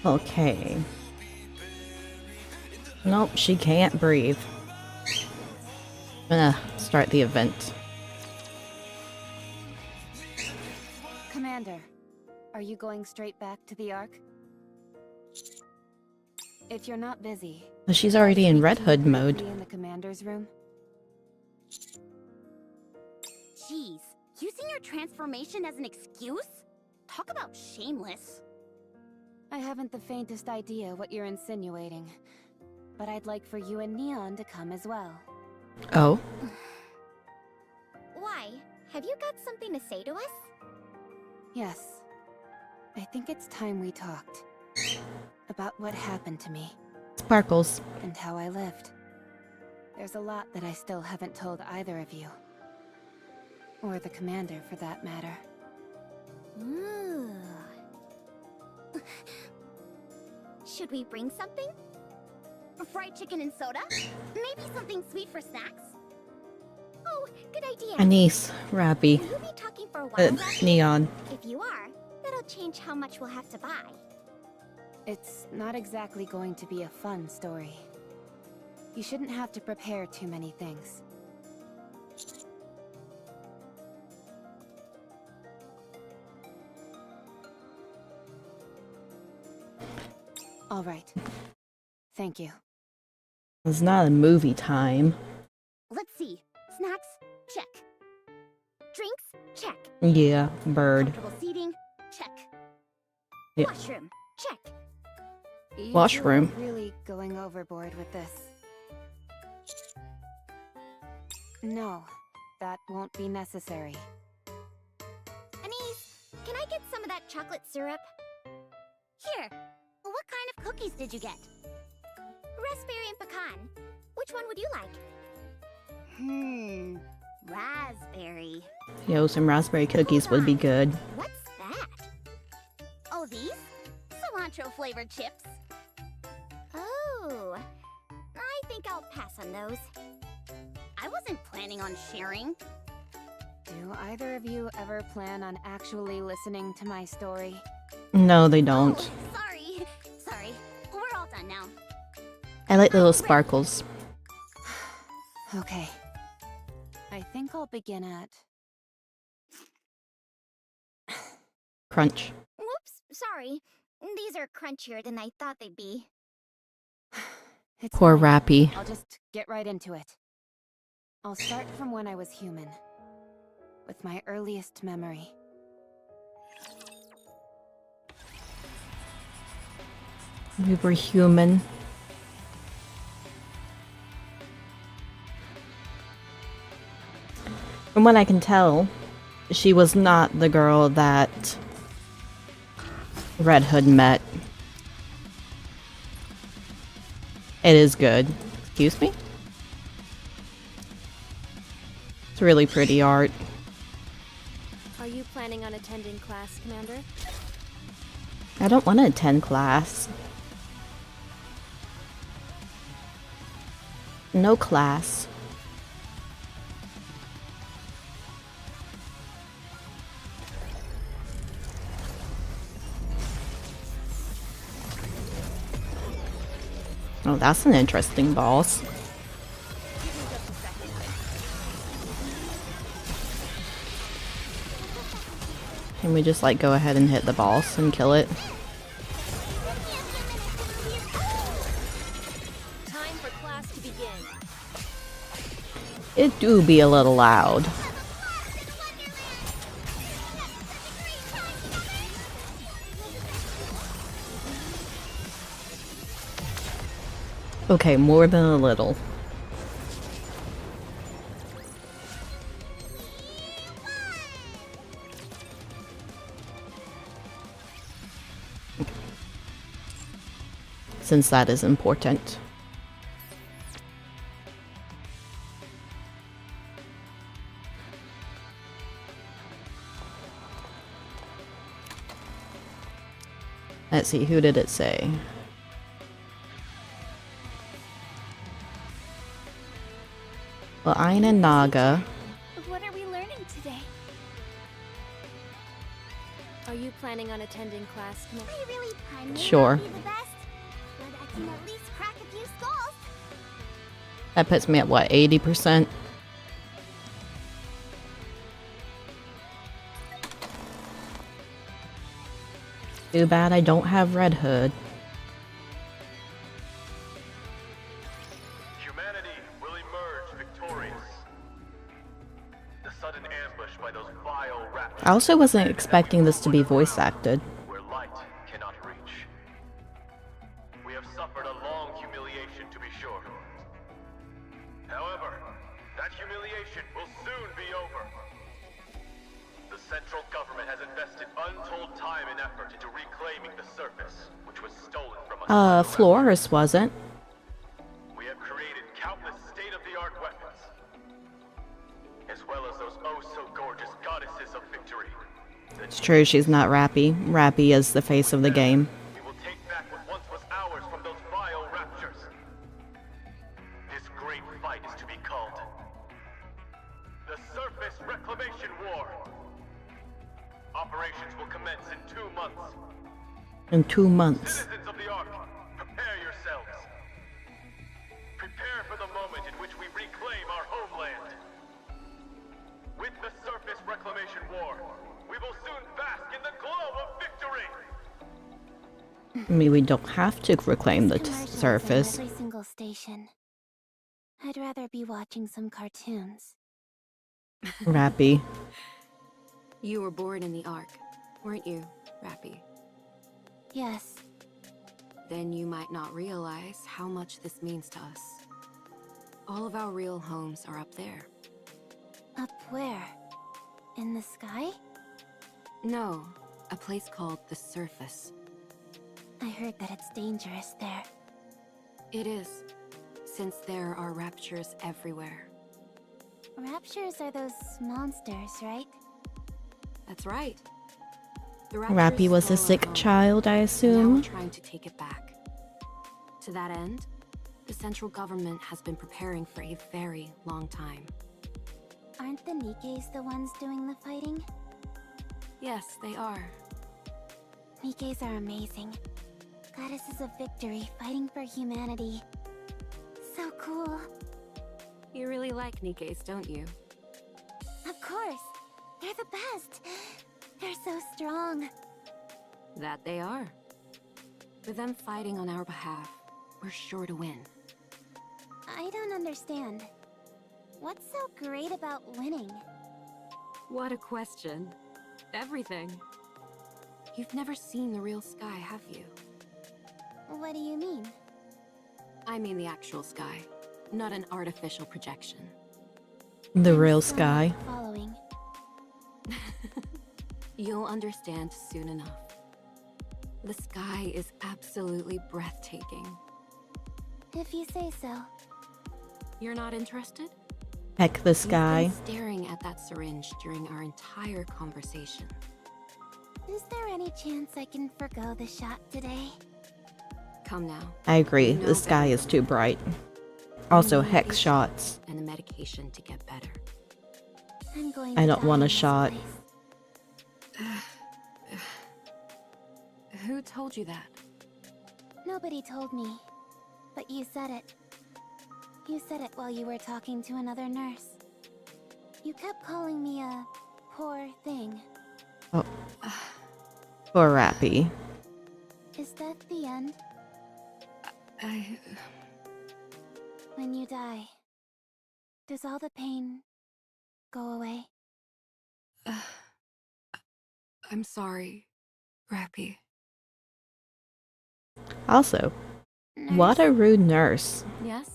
Okay. Nope, she can't breathe. Start the event. Commander, are you going straight back to the Ark? If you're not busy... She's already in Red Hood mode. In the commander's room? Jeez, using your transformation as an excuse? Talk about shameless. I haven't the faintest idea what you're insinuating, but I'd like for you and Neon to come as well. Oh? Why? Have you got something to say to us? Yes. I think it's time we talked. About what happened to me. Sparkles. And how I lived. There's a lot that I still haven't told either of you. Or the commander, for that matter. Ooh. Should we bring something? Fried chicken and soda? Maybe something sweet for snacks? Oh, good idea. Anise, Rappy, Will you be talking for a while, Rappy? Neon. If you are, that'll change how much we'll have to buy. It's not exactly going to be a fun story. You shouldn't have to prepare too many things. All right. Thank you. It's not a movie time. Let's see. Snacks? Check. Drinks? Check. Yeah, bird. Comfortable seating? Check. Yeah. Washroom? Check. You Washroom. are really going overboard with this. No, that won't be necessary. Anise, can I get some of that chocolate syrup? Here. What kind of cookies did you get? Raspberry and pecan. Which one would you like? Raspberry. Yo, some raspberry cookies would be good. What's that? Oh, these? Cilantro flavored chips. Oh, I think I'll pass on those. I wasn't planning on sharing. Do either of you ever plan on actually listening to my story? No, they don't. Oh, sorry. We're all done now. I like little sparkles. Okay. I think I'll begin at... Crunch. Whoops, sorry. These are crunchier than I thought they'd be. It's Poor fine. Rappy. I'll just get right into it. I'll start from when I was human. With my earliest memory. We were human. From what I can tell, she was not the girl that Red Hood met. It is good. Excuse me? It's really pretty art. Are you planning on attending class, Commander? I don't want to attend class. No class. Oh, that's an interesting boss. Can we just like go ahead and hit the boss and kill it? Time for class to begin. It do be a little loud. Okay, more than a little. Since that is important. Let's see, who did it say? Well, Aina Naga. What are we learning today? Are you planning on attending class tonight? I may Sure. not be the best, but I can at least crack a few skulls. That puts me at what, 80%? Too bad I don't have Red Hood. Humanity will emerge victorious. The sudden ambush by those vile raptors. I also wasn't expecting this to be voice acted. Where light cannot reach. We have suffered a long humiliation, to be sure. However, that humiliation will soon be over. The central government has invested untold time and effort into reclaiming the surface, which was stolen from us. by the Flores wasn't. We have created countless state-of-the-art weapons, as well as those oh-so-gorgeous goddesses of victory. It's true, she's not Rappy. Rappy is the face of the game. We will take back what once was ours from those vile raptures. This great fight is to be called the Surface Reclamation War. Operations will commence in 2 months. In 2 months. Citizens of the Ark, prepare yourselves. Prepare for the moment in which we reclaim our homeland. With the Surface Reclamation War, we will soon bask in the glow of victory. I mean, we don't have to reclaim the Commercials on surface. every single station. I'd rather be watching some cartoons. Rappy. You were born in the Ark, weren't you, Rappy? Yes, Then you might not realize how much this means to us. All of our real homes are up there. up where? In the sky? No, a place called the Surface. I heard that it's dangerous there. It is, since there are raptures everywhere. Raptures are those monsters, right? That's right. The Rappy raptors was a stole our sick home, child, I and now we're assume. trying to take it back. To that end, the central government has been preparing for a very long time. Aren't the Nikkes the ones doing the fighting? Yes, they are. Nikkes are amazing. Goddesses of victory fighting for humanity. So cool. You really like NIKKEs, don't you? Of course. They're the best. They're so strong. That they are. With them fighting on our behalf, we're sure to win. I don't understand. What's so great about winning? What a question. Everything. You've never seen the real sky, have you? What do you mean? I mean the actual sky, not an artificial projection. The I'm real still sky. not following. You'll understand soon enough. The sky is absolutely breathtaking. If you say so. You're not interested? Heck the sky. You've been staring at that syringe during our entire conversation. Is there any chance I can forgo the shot today? Come now. I agree, You know the sky better. is too bright. Also, You need hex a shots. and a medication to get better. I'm going I to don't die want a in this shot. place. Who told you that? Nobody told me, but you said it. You said it while you were talking to another nurse. You kept calling me a poor thing. Oh. Poor Rappy. Is that the end? I... When you die, does all the pain go away? I'm sorry, Rappy. Also, Nurse, what a rude nurse. Yes?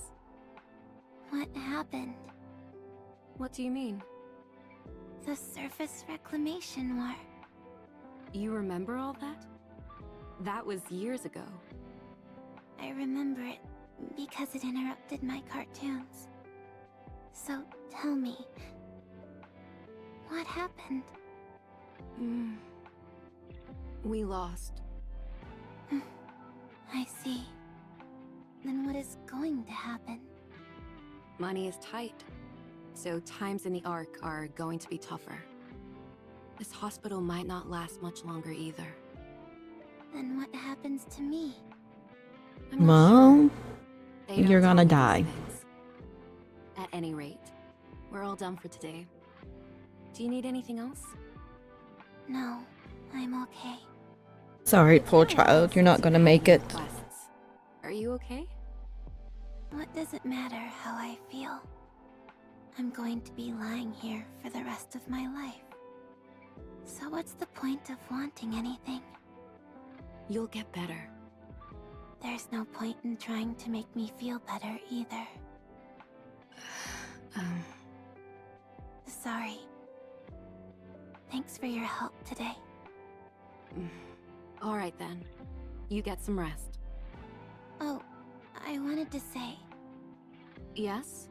what happened? What do you mean? The Surface Reclamation War. You remember all that? That was years ago. I remember it because it interrupted my cartoons. So tell me, what happened? We lost. I see. Then what is going to happen? Money is tight, so times in the Ark are going to be tougher. This hospital might not last much longer either. Then what happens to me? I'm not Well, sure. They don't you're tell gonna me these die. things. At any rate, we're all done for today. Do you need anything else? No, I'm okay. Sorry, The poor tower child. You're not hosts gonna you make having it. requests. Are you okay? What does it matter how I feel? I'm going to be lying here for the rest of my life. So what's the point of wanting anything? You'll get better. There's no point in trying to make me feel better either. Sorry. Thanks for your help today. All right then. You get some rest. Oh, I wanted to say, Yes?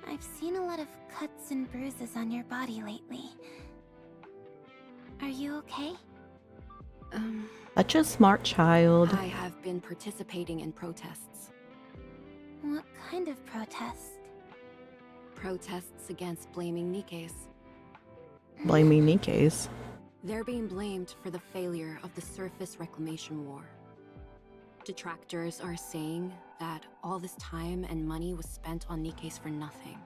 I've seen a lot of cuts and bruises on your body lately. Are you okay? Such a smart child. I have been participating in protests. What kind of protest? Protests against blaming NIKKEs. Blaming NIKKEs. They're being blamed for the failure of the surface reclamation war. Detractors are saying that all this time and money was spent on NIKKEs for nothing.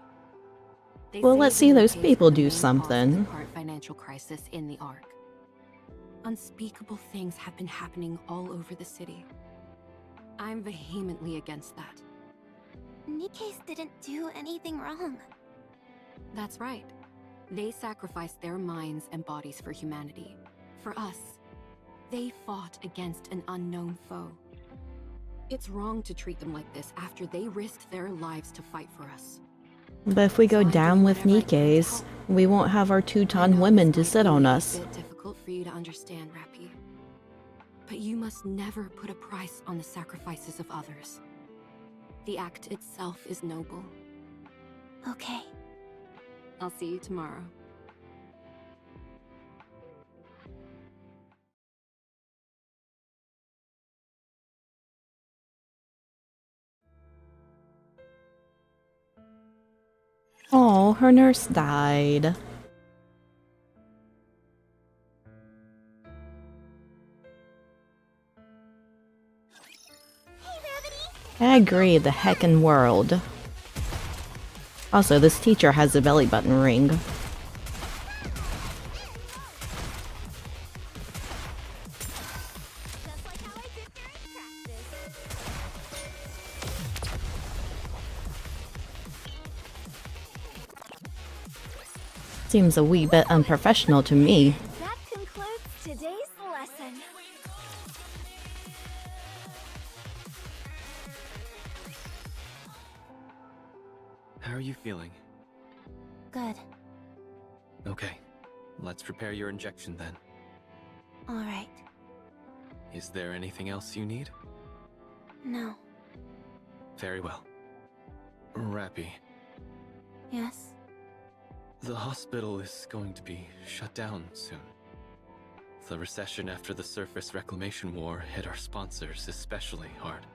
They Well, say let's the see those NIKKEs people were the do main cause of something. the current financial crisis in the Ark. Unspeakable things have been happening all over the city. I'm vehemently against that. NIKKEs didn't do anything wrong. That's right. They sacrificed their minds and bodies for humanity. For us. They fought against an unknown foe. It's wrong to treat them like this after they risked their lives to fight for us. But if we go So I'm down doing with whatever I can to NIKKEs, help. we won't have our I two-ton know women this to might sit on be us. a bit difficult for you to understand, Rappy. But you must never put a price on the sacrifices of others. The act itself is noble. Okay. I'll see you tomorrow. Oh, her nurse died. I agree, the heckin' world. Also, this teacher has a belly button ring. Just like how I did during practice. Seems a wee bit unprofessional to me. That concludes today's lesson. How are you feeling? Good. Okay, let's prepare your injection then. Alright. Is there anything else you need? No. Very well. Rappy, Yes? the hospital is going to be shut down soon. The recession after the surface reclamation war hit our sponsors especially hard.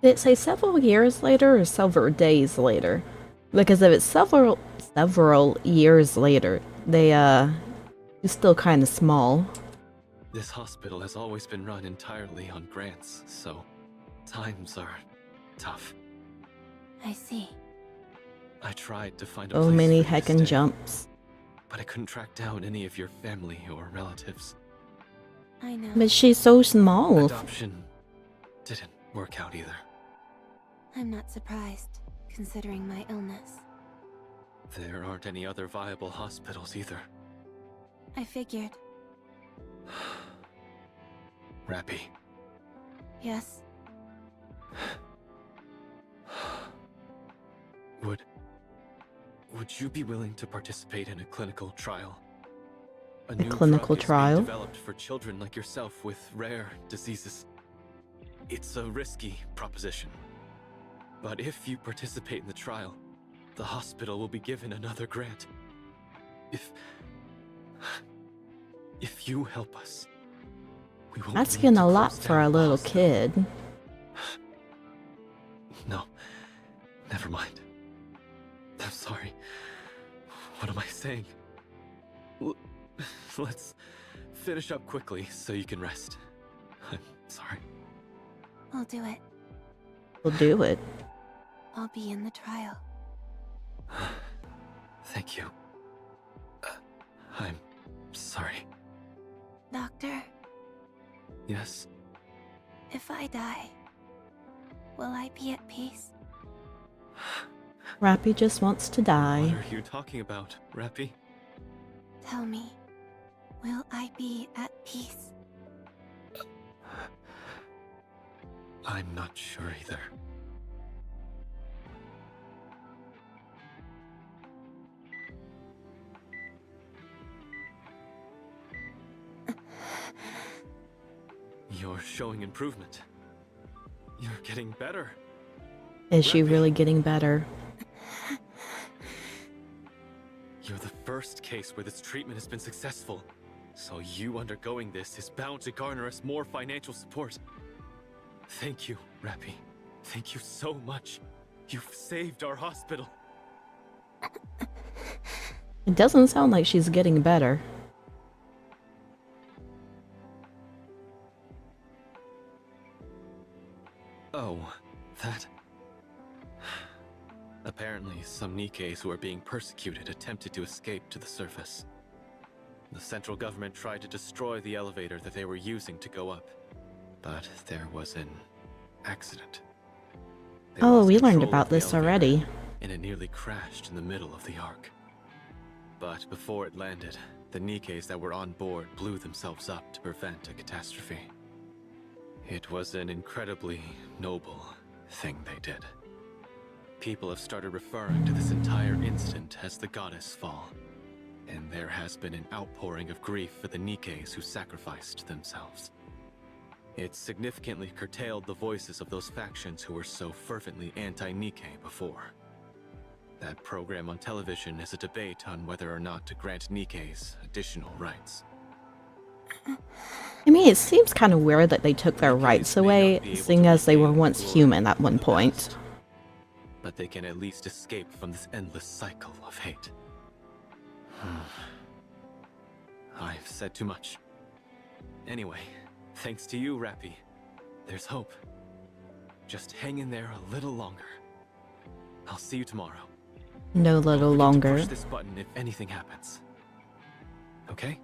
Did it say several years later or several days later? Because if it's several years later, they it's still kind of small. This hospital has always been run entirely on grants, so times are tough. I see. I tried to find a So place many for you to heckin' stay, jumps. but I couldn't track down any of your family or relatives. I know. But she's so small. Adoption didn't work out either. I'm not surprised, considering my illness. There aren't any other viable hospitals either. I figured. Rappy, Yes? would you be willing to participate in a clinical trial? A new clinical drug is trial? being developed for children like yourself with rare diseases. It's a risky proposition. But if you participate in the trial, the hospital will be given another grant. If you help us, we won't That's need getting to a lot close for down a the little hospital. kid. No, never mind. I'm sorry. What am I saying? let's finish up quickly so you can rest. I'm sorry. I'll do it. We'll do it. I'll be in the trial. Thank you. I'm sorry. Doctor, Yes? if I die, will I be at peace? Rappy just wants to What die. are you talking about, Rappy? Tell me, will I be at peace? I'm not sure either. You're showing improvement. You're getting better. Is she Rappy. really getting better? You're the first case where this treatment has been successful. So you undergoing this is bound to garner us more financial support. Thank you, Rappy. Thank you so much. You've saved our hospital. It doesn't sound like she's getting better. Oh, that... Apparently, some NIKKEs who are being persecuted attempted to escape to the surface. The central government tried to destroy the elevator that they were using to go up, but there was an accident. They Oh, lost we learned control about of the this elevator, already. and it nearly crashed in the middle of the arc. But before it landed, the NIKKEs that were on board blew themselves up to prevent a catastrophe. It was an incredibly noble thing they did. People have started referring to this entire incident as the Goddess Fall, and there has been an outpouring of grief for the NIKKEs who sacrificed themselves. It significantly curtailed the voices of those factions who were so fervently anti-NIKKE before. That program on television is a debate on whether or not to grant NIKKEs additional rights. I mean, it seems kind of weird that they took their NIKKEs rights may away, not be able seeing to as they were regain once glory human at from one the point. past, but they can at least escape from this endless cycle of hate. I've said too much. Anyway, thanks to you, Rappy, there's hope. Just hang in there a little longer. I'll see you tomorrow. No Don't little forget to longer. push this button if anything happens. Okay?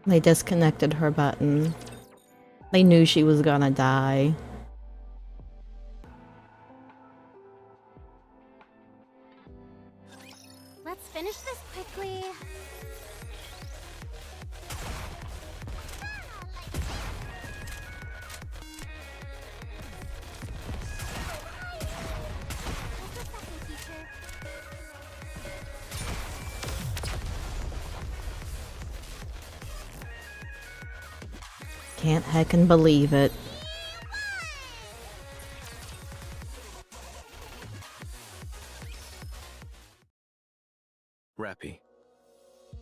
They disconnected her button. They knew she was gonna die. Let's finish this quickly. Can't heckin' believe it. Rappy,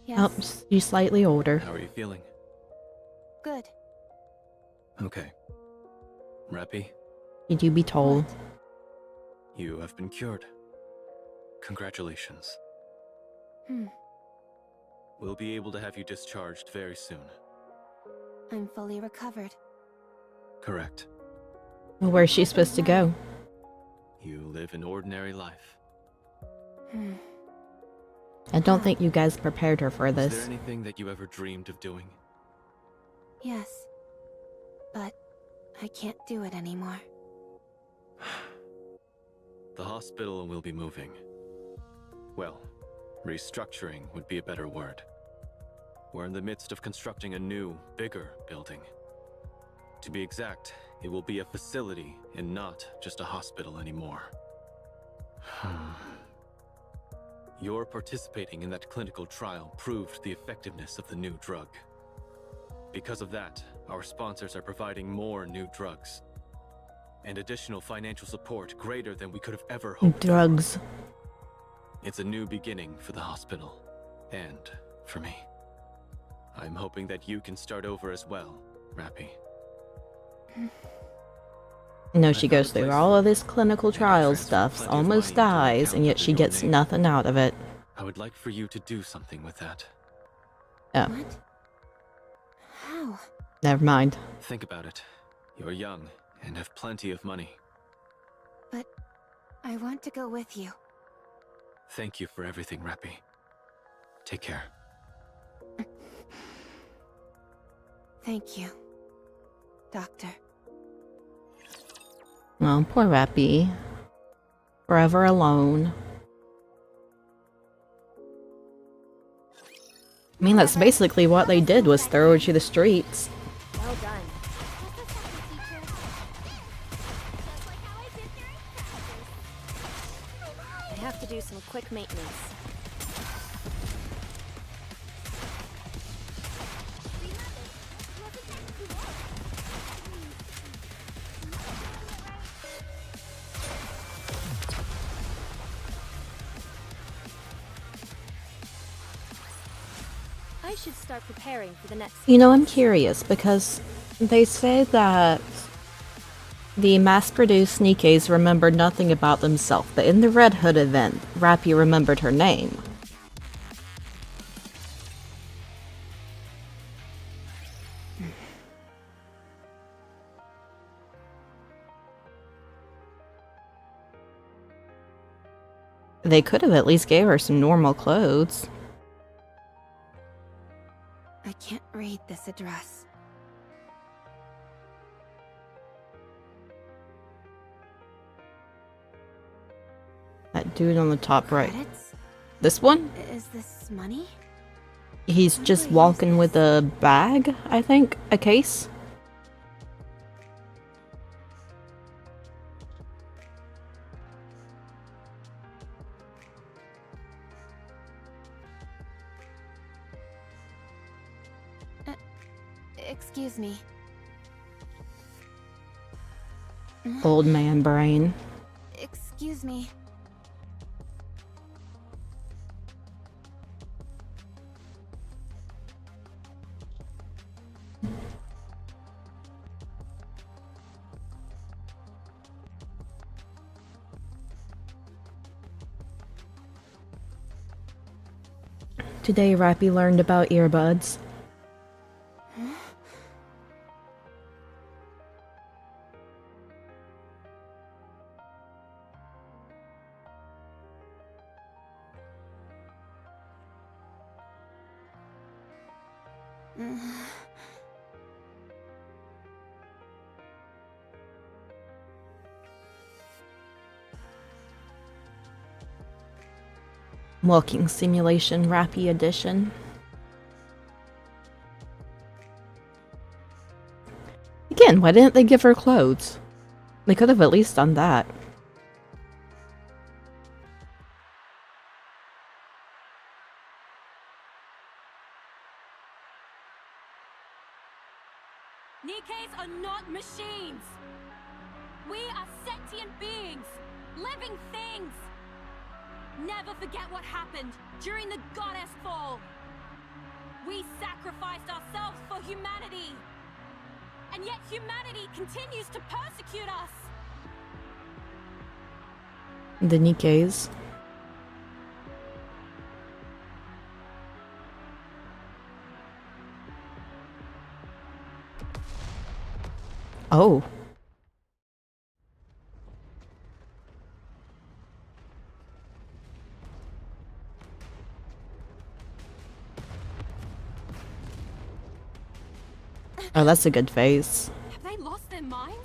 Yes. Oh, she's slightly older. how are you feeling? Good. Okay. Rappy, Did you be told? What? you have been cured. Congratulations. Hmm. We'll be able to have you discharged very soon. I'm fully recovered. Correct. Well, where's she supposed to go? You live an ordinary life. Hmm. I don't think you guys prepared her for Is there this. anything that you ever dreamed of doing? Yes. But I can't do it anymore. The hospital will be moving. Well, restructuring would be a better word. We're in the midst of constructing a new, bigger building. To be exact, it will be a facility and not just a hospital anymore. Your participating in that clinical trial proved the effectiveness of the new drug. Because of that, our sponsors are providing more new drugs. and additional financial support greater than we could have ever hoped for. Drugs. It's a new beginning for the hospital, and for me. I'm hoping that you can start over as well, Rappy. No, she goes through all of this clinical trial stuff, almost dies, and yet she gets nothing out of it. I would like for you to do something with that. Oh, What? How? never mind. Think about it. You're young and have plenty of money. But I want to go with you. Thank you for everything, Rappy. Take care. Thank you, Doctor. Oh, poor Rappy. Forever alone. I mean, that's basically what they did, was throw her to the streets. Well done. Just a second, teacher. Just like how I did during practice. I have to do some quick maintenance. I should start preparing for the next. You know, I'm curious, because they say that the mass-produced NIKKEs remembered nothing about themselves, but in the Red Hood event, Rappy remembered her name. They could have at least gave her some normal clothes. I can't read this address. That dude on the top right. Credits? This one? Is this money? He's just walking with a bag, I think? A case? Excuse me. Old man brain. Excuse me. Today, Rappy learned about earbuds. Walking Simulation Rappy Edition. Again, why didn't they give her clothes? They could have at least done that. NIKKEs are not machines! We are sentient beings! Living things! Never forget what happened during the goddess fall! We sacrificed ourselves for humanity! And yet humanity continues to persecute us! The NIKKEs. Oh. Oh, that's a good face. Have they lost their minds?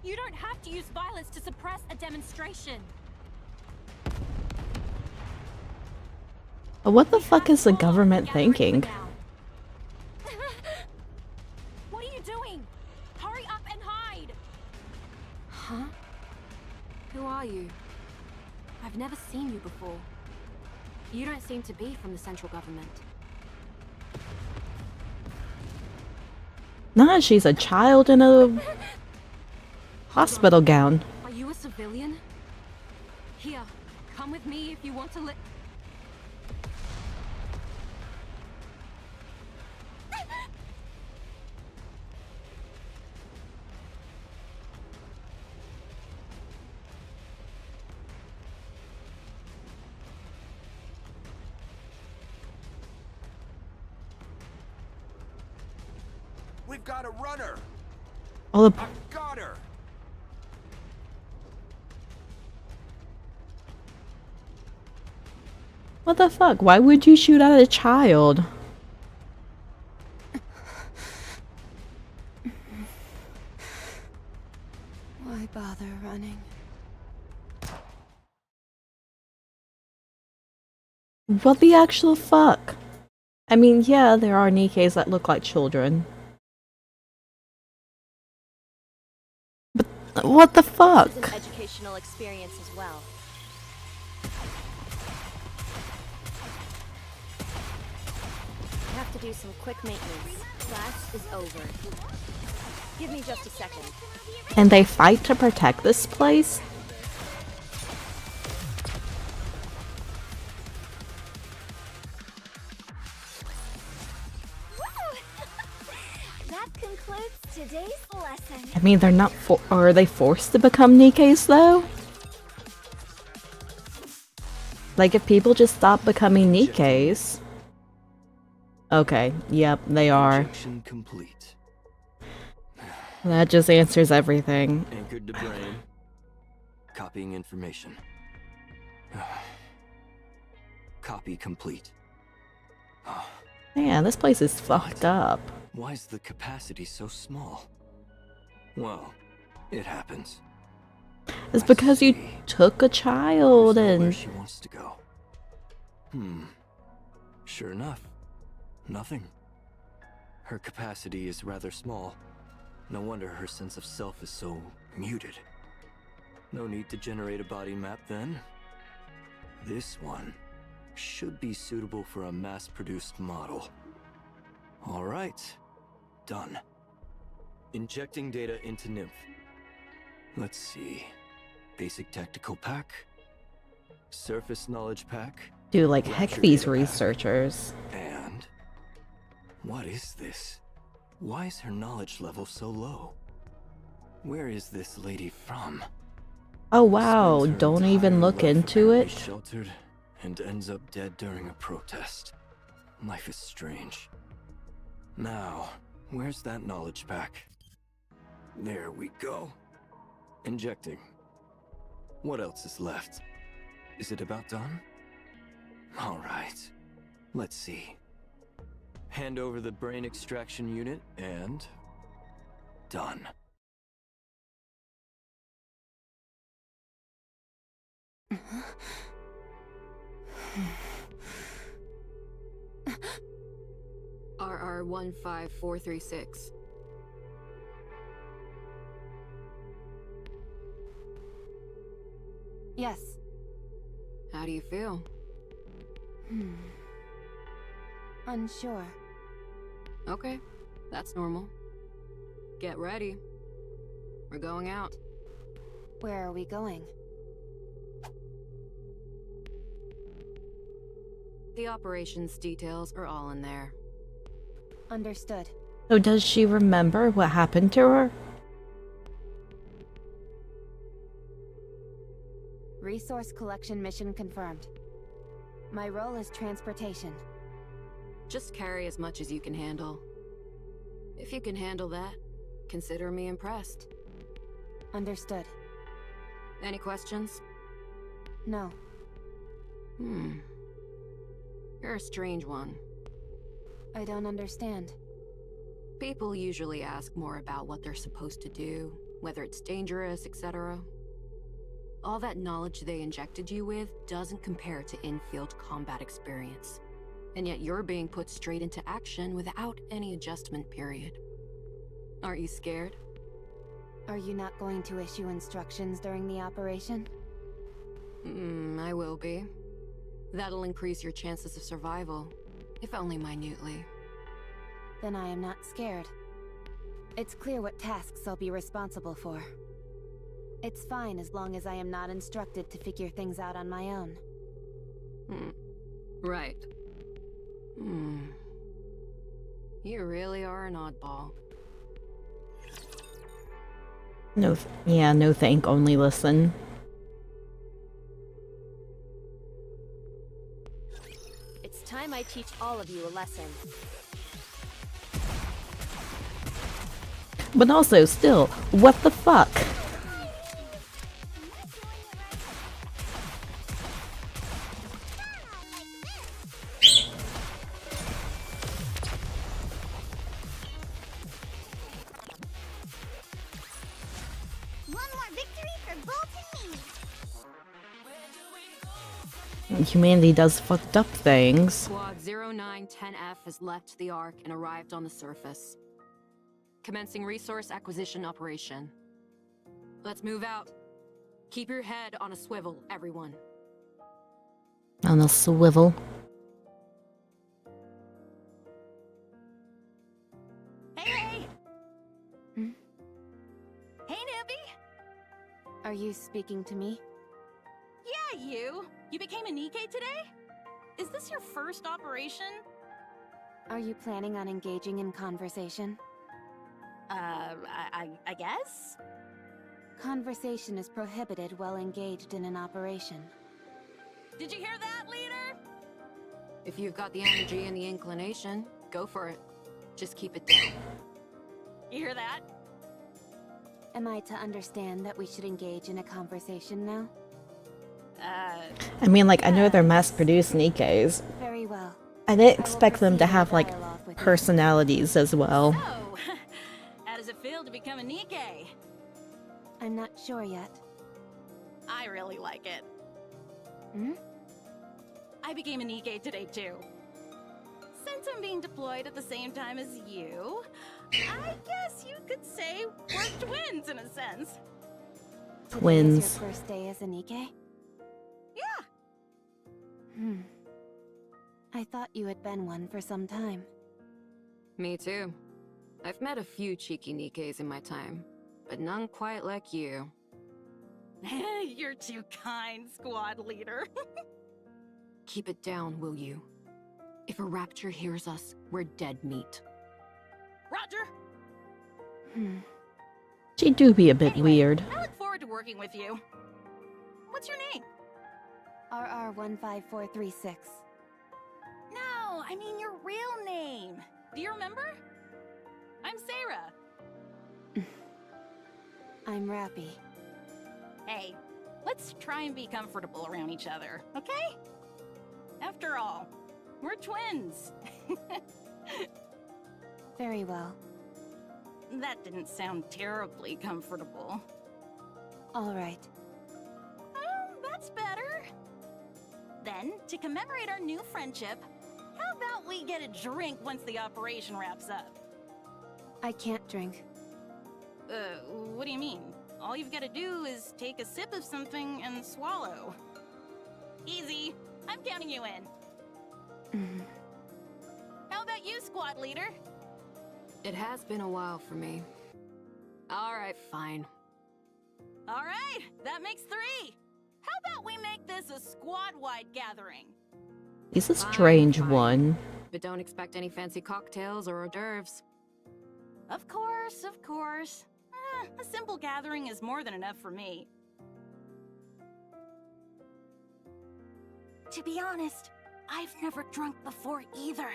You don't have to use violence to suppress a demonstration. What the fuck is the government thinking? What are you doing? Hurry up and hide! Huh? Who are you? I've never seen you before. You don't seem to be from the central government. Nah, she's a child in a hospital gown. Are you a civilian? Here, come with me if you want to We've got a runner. All the I've got her. What the fuck? Why would you shoot at a child? Why bother running? What the actual fuck? I mean, yeah, there are Nikkes that look like children. But what the fuck? This is an educational experience as well. I have to do some quick maintenance. Class is over. Give me just a second. And they fight to protect this place? That concludes today's lesson. I mean, they're not are they forced to become Nikkes though? Like, if people just stop becoming Nikkes... Okay, yep, they are. Injection complete. That just answers everything. Anchored to brain. Copying information. Copy complete. Man, this place is fucked up. Why is the capacity so small? Well, it happens. It's because you took a child There's nowhere and... she wants to go. Sure enough, nothing. Her capacity is rather small. No wonder her sense of self is so muted. No need to generate a body map then. This one should be suitable for a mass-produced model. All right, done. Injecting data into Nymph. Let's see. Basic tactical pack. Surface knowledge pack. Dude, like, heck Lecture these data pack. researchers. And what is this? Why is her knowledge level so low? Where is this lady from? Oh wow, Spends her don't entire even look life into apparently it. Sheltered and ends up dead during a protest. Life is strange. Now, where's that knowledge pack? There we go. Injecting. What else is left? Is it about done? All right. Let's see. Hand over the brain extraction unit and... done. RR15436. Yes. How do you feel? Unsure. Okay, that's normal. Get ready. We're going out. Where are we going? The operations details are all in there. Understood. So does she remember what happened to her? Resource collection mission confirmed. My role is transportation. Just carry as much as you can handle. If you can handle that, consider me impressed. Understood. Any questions? No. You're a strange one. I don't understand. People usually ask more about what they're supposed to do, whether it's dangerous, etc. All that knowledge they injected you with doesn't compare to in-field combat experience. And yet you're being put straight into action without any adjustment period. Aren't you scared? Are you not going to issue instructions during the operation? I will be. That'll increase your chances of survival, if only minutely. Then I am not scared. It's clear what tasks I'll be responsible for. It's fine as long as I am not instructed to figure things out on my own. Right. You really are an oddball. No, yeah, no thank, only listen. It's time I teach all of you a lesson. But also, still, what the fuck? One more victory for Bolt and me. Humanity does fucked up things. Squad 0910F has left the Ark and arrived on the surface. Commencing resource acquisition operation. Let's move out. Keep your head on a swivel, everyone. On a swivel. Hey! Hey, newbie! Are you speaking to me? Yeah, you! You became a NIKKE today? Is this your first operation? Are you planning on engaging in conversation? I guess? Conversation is prohibited while engaged in an operation. Did you hear that, leader? If you've got the energy and the inclination, go for it. Just keep it down. You hear that? Am I to understand that we should engage in a conversation now? I mean, like, I know they're mass-produced Nikkes. Very well. I didn't expect them to have, like, Dialogue with you. personalities as well. So, how does it feel to become a NIKKE? I'm not sure yet. I really like it. Hmm? I became a NIKKE today, too. Since I'm being deployed at the same time as you, I guess you could say we're twins in a sense. Today is Twins. your first day as a NIKKE? Yeah. I thought you had been one for some time. Me too. I've met a few cheeky Nikkes in my time, but none quite like you. You're too kind, squad leader. Keep it down, will you? If a rapture hears us, we're dead meat. Roger. She do be a bit Anyway, weird. I look forward to working with you. What's your name? RR15436. No, I mean your real name. Do you remember? I'm Sarah. I'm Rappy. Hey, let's try and be comfortable around each other, okay? After all, we're twins. Very well. That didn't sound terribly comfortable. All right. That's better. Then, to commemorate our new friendship, how about we get a drink once the operation wraps up? I can't drink. What do you mean? All you've got to do is take a sip of something and swallow. Easy. I'm counting you in. How about you, squad leader? It has been a while for me. Alright, fine. All right, that makes 3. How about we make this a squad-wide gathering? He's a strange Fine. one. But don't expect any fancy cocktails or hors d'oeuvres. Of course, of course. A simple gathering is more than enough for me. To be honest, I've never drunk before either.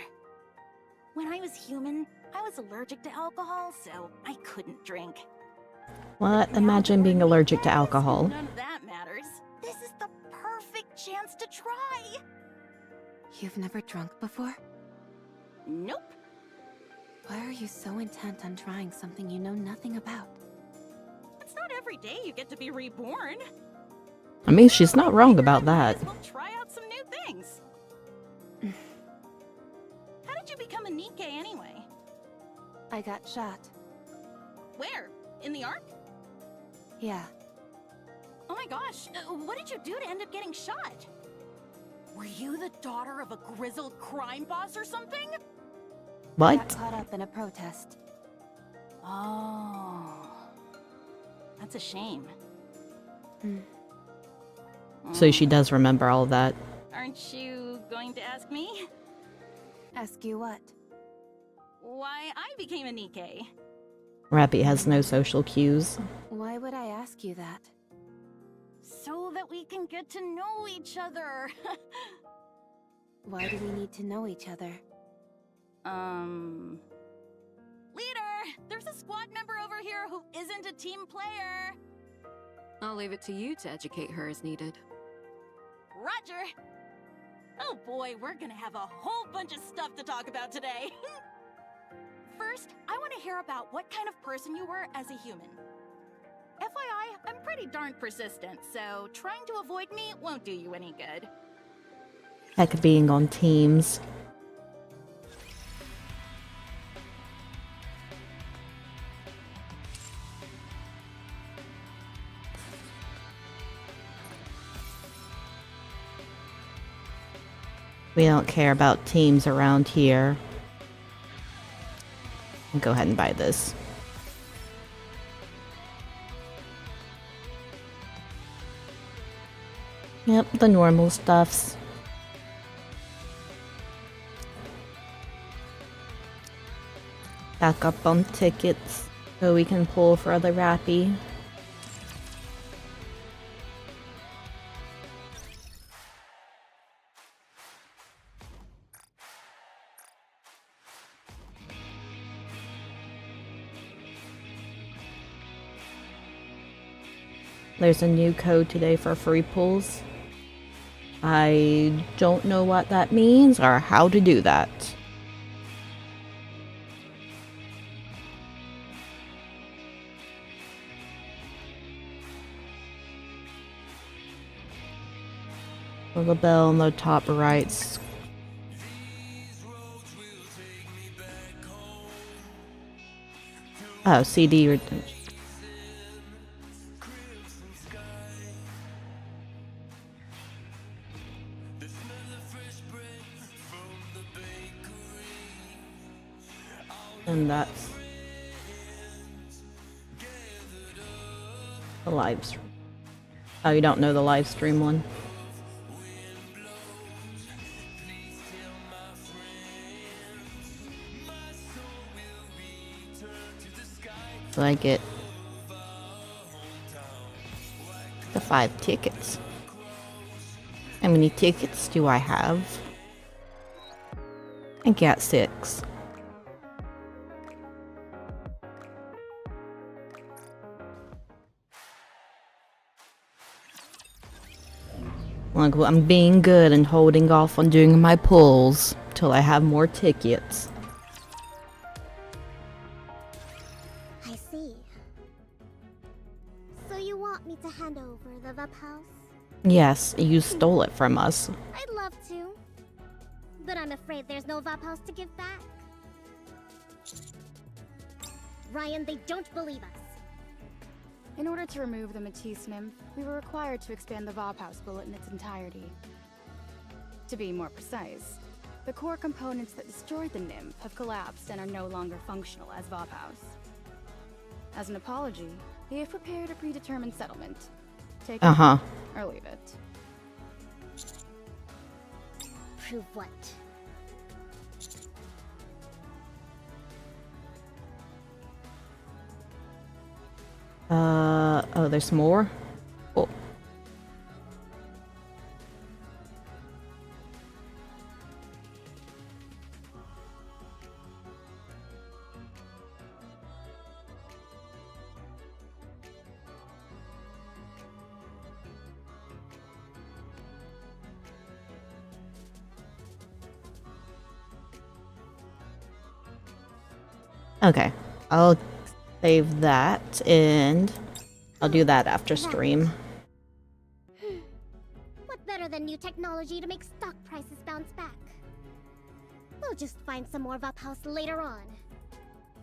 When I was human, I was allergic to alcohol, so I couldn't drink. What? Now Imagine that being we're allergic to NIKKEs, alcohol. None of that matters. This is the perfect chance to try. You've never drunk before? Nope. Why are you so intent on trying something you know nothing about? It's not every day you get to be reborn. I mean, she's not wrong about that. Might as well try out some new things. How did you become a NIKKE anyway? I got shot. Where? In the Ark? Yeah. Oh my gosh, what did you do to end up getting shot? Were you the daughter of a grizzled crime boss or something? Got What? caught up in a protest. Oh. That's a shame. So she does remember all that. Aren't you going to ask me? Ask you what? Why I became a NIKKE? Rappy has no social cues. Why would I ask you that? So that we can get to know each other. Why do we need to know each other? Leader! There's a squad member over here who isn't a team player! I'll leave it to you to educate her as needed. Roger! Oh boy, we're gonna have a whole bunch of stuff to talk about today! First, I want to hear about what kind of person you were as a human. FYI, I'm pretty darn persistent, so trying to avoid me won't do you any good. Heck, being on teams. We don't care about teams around here. I'll go ahead and buy this. Yep, the normal stuffs. Back up on tickets so we can pull for other Rappy. There's a new code today for free pulls. I don't know what that means or how to do that. Little bell on the top right. Oh, CD redemption. And that's the live stream. Oh, you don't know the live stream one? So I get the 5 tickets. How many tickets do I have? I got 6. Like, well, I'm being good and holding off on doing my pulls till I have more tickets. I see. So you want me to hand over the VUP house? Yes, you stole it from us. I'd love to. But I'm afraid there's no VUP house to give back. Ryan, they don't believe us. In order to remove the Matisse nymph, we were required to expand the Vophouse bullet in its entirety. To be more precise, the core components that destroyed the nymph have collapsed and are no longer functional as Vophouse. As an apology, we have prepared a predetermined settlement. Take it or leave it. Prove what? Oh, there's more? Oh. Okay, I'll save that and I'll do that after stream. What better than new technology to make stock prices bounce back? We'll just find some more VUP house later on.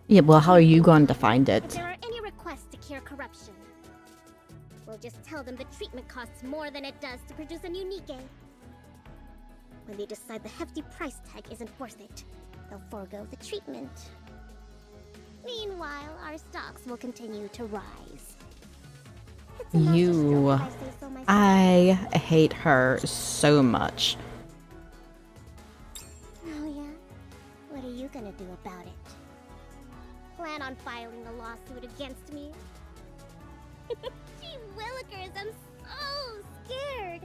Yeah, well, how are you going to find If it? there are any requests to cure corruption, we'll just tell them the treatment costs more than it does to produce a new NIKKE. When they decide the hefty price tag isn't worth it, they'll forego the treatment. Meanwhile, our stocks will continue to rise. It's It's a master stroke You. if I say so myself. I hate her so much. Oh yeah? What are you gonna do about it? Plan on filing a lawsuit against me? Gee willikers, I'm so scared!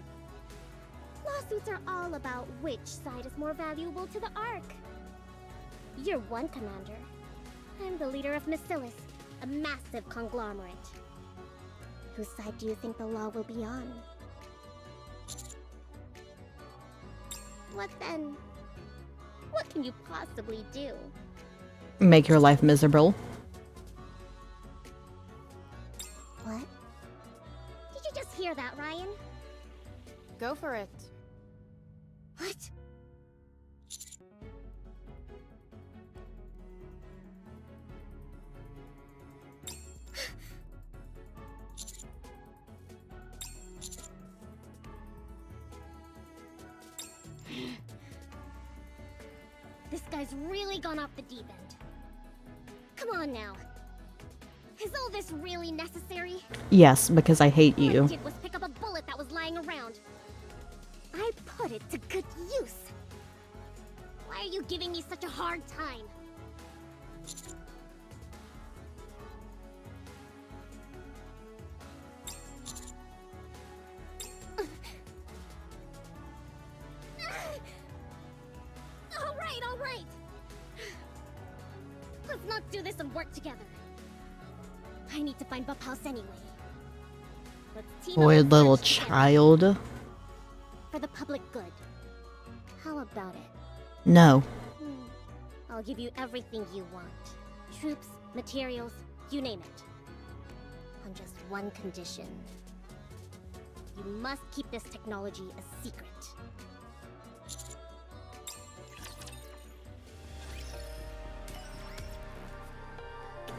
Lawsuits are all about which side is more valuable to the Ark. You're one commander. I'm the leader of Massilis, a massive conglomerate. Whose side do you think the law will be on? What then? What can you possibly do? Make your life miserable. What? Did you just hear that, Ryan? Go for it. What? This guy's really gone off the deep end. Come on now. Is all this really necessary? Yes, because I hate All I you. did was pick up a bullet that was lying around. I put it to good use. Why are you giving me such a hard time? All right. Let's not do this and work together. I need to find Bubhouse anyway. Let's team Boy, up and little search together. child. For the public good. How about it? No. I'll give you everything you want. Troops, materials, you name it. On just one condition. You must keep this technology a secret.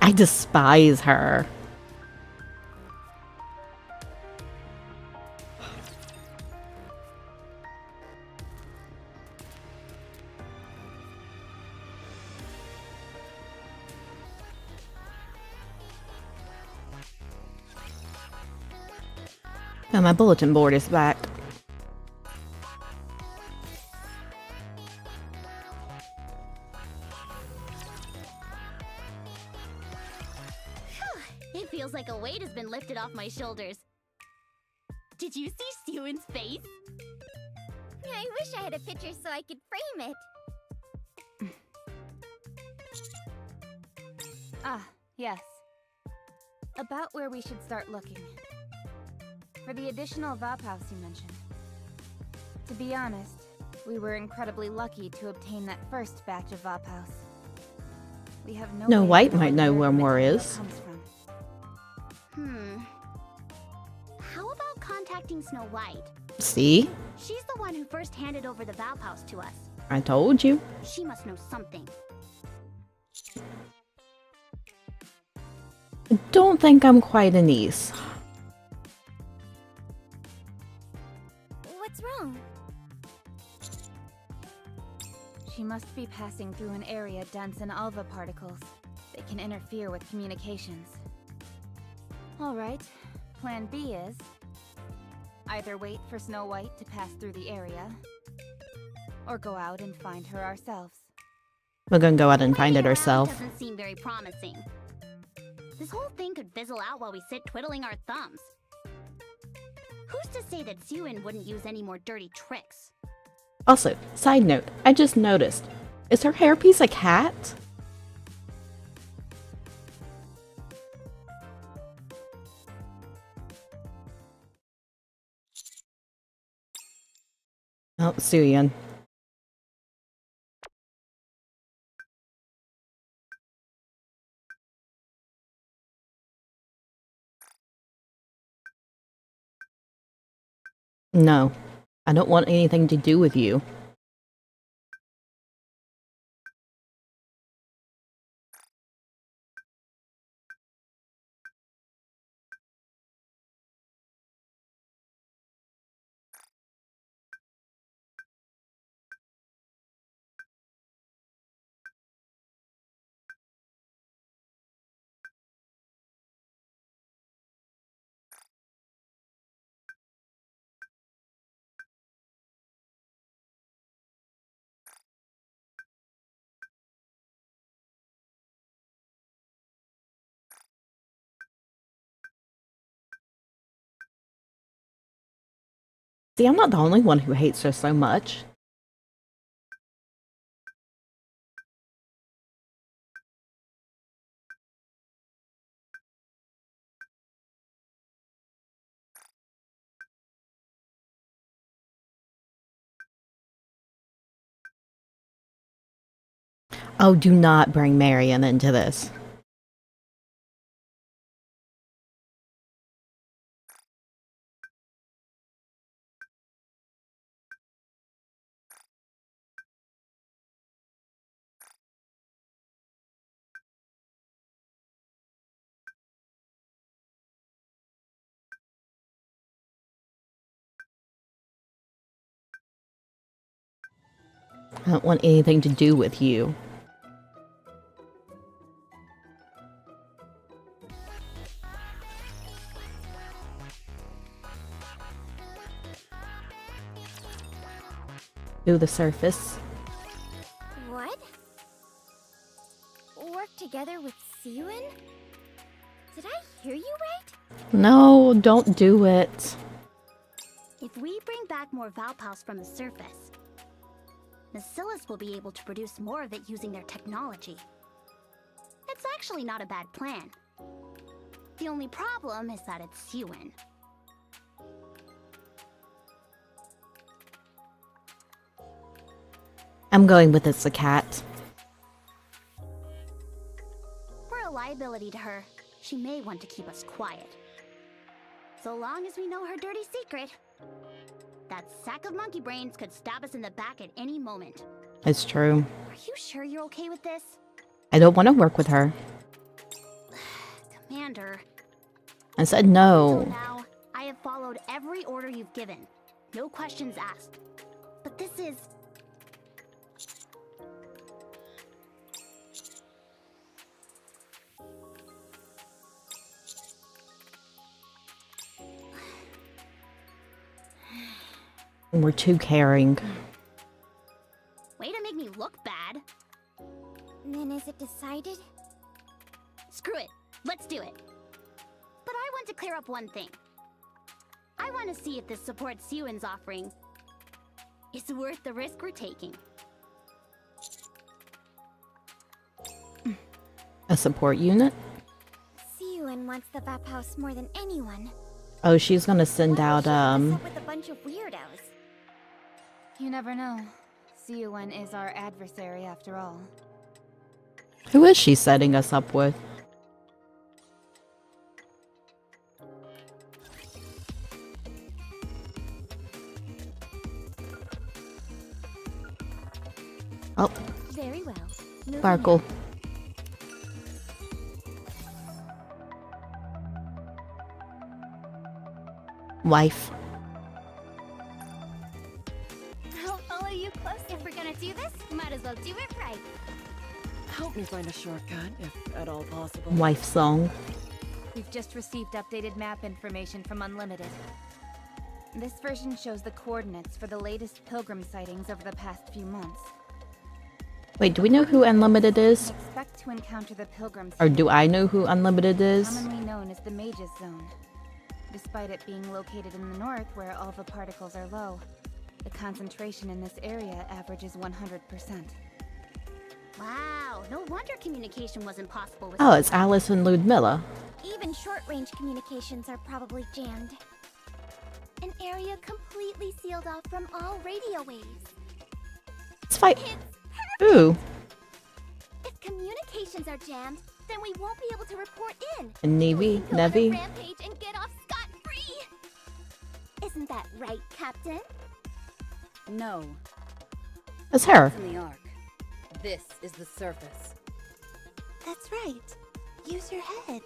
I despise her. Oh, my bulletin board is back. It feels like a weight has been lifted off my shoulders. Did you see Sewin's face? I wish I had a picture so I could frame it. Ah, yes. About where we should start looking. For the additional Vtubers you mentioned. To be honest, we were incredibly lucky to obtain that first batch of Vtubers. We have no No, way of White might knowing know where where the more material is. comes from. How about contacting Snow White? See? She's the one who first handed over the Vtubers to us. I told you. She must know something. Don't think I'm quite a niece. What's wrong? She must be passing through an area dense in alva particles. They can interfere with communications. Alright, plan B is... either wait for Snow White to pass through the area, or go out and find her ourselves. We're gonna go out and find it Waiting around ourselves. doesn't seem very promising. This whole thing could fizzle out while we sit twiddling our thumbs. Who's to say that Sewin wouldn't use any more dirty tricks? Also, side note, I just noticed. Is her hairpiece a cat? Oh, Suyin. No, I don't want anything to do with you. See, I'm not the only one who hates her so much. Oh, do not bring Marion into this. I don't want anything to do with you. To the surface. What? Work together with Siwin? Did I hear you right? No, don't do it. If we bring back more Valpaus from the surface, Bacillus will be able to produce more of it using their technology. It's actually not a bad plan. The only problem is that it's Siwin. I'm going with it's a cat. We're a liability to her. She may want to keep us quiet. So long as we know her dirty secret. That sack of monkey brains could stab us in the back at any moment. It's true. Are you sure you're okay with this? I don't want to work with her. Commander. I said Until no. now, I have followed every order you've given. No questions asked. But this is... We're too caring. Way to make me look bad. Then is it decided? Screw it. Let's do it. But I want to clear up one thing. I want to see if the support Siwin's offering is worth the risk we're taking. A support unit? Siwin wants the Vap House more than anyone. Oh, she's gonna send Why out, would she mess up with a bunch of weirdos? You never know. Siwin is our adversary after all. Who is she setting us up with? Oh, Very well. Moving Sparkle. Wife. I'll follow you close. If we're gonna do this, might as well do it right. Help me find a shortcut, if at all possible. Wife song. We've just received updated map information from Unlimited. This version shows the coordinates for the latest pilgrim sightings over the past few months. Wait, do we know who Unlimited is? Expect to encounter the pilgrims. Or do I know who Unlimited is? Commonly known as the Mage's Zone. Despite it being located in the north where alpha particles are low, the concentration in this area averages 100%. Wow, no wonder communication wasn't possible with... Oh, it's Alice and Ludmilla. Even short-range communications are probably jammed. An area completely sealed off from all radio waves. Let's fight. It's Ooh. If communications are jammed, then we won't be able to report in. And Nevi, Go on a Nevi. rampage and get off scot-free. Isn't that right, Captain? No. That's her. It's in the Ark. This is the surface. That's right. Use your head.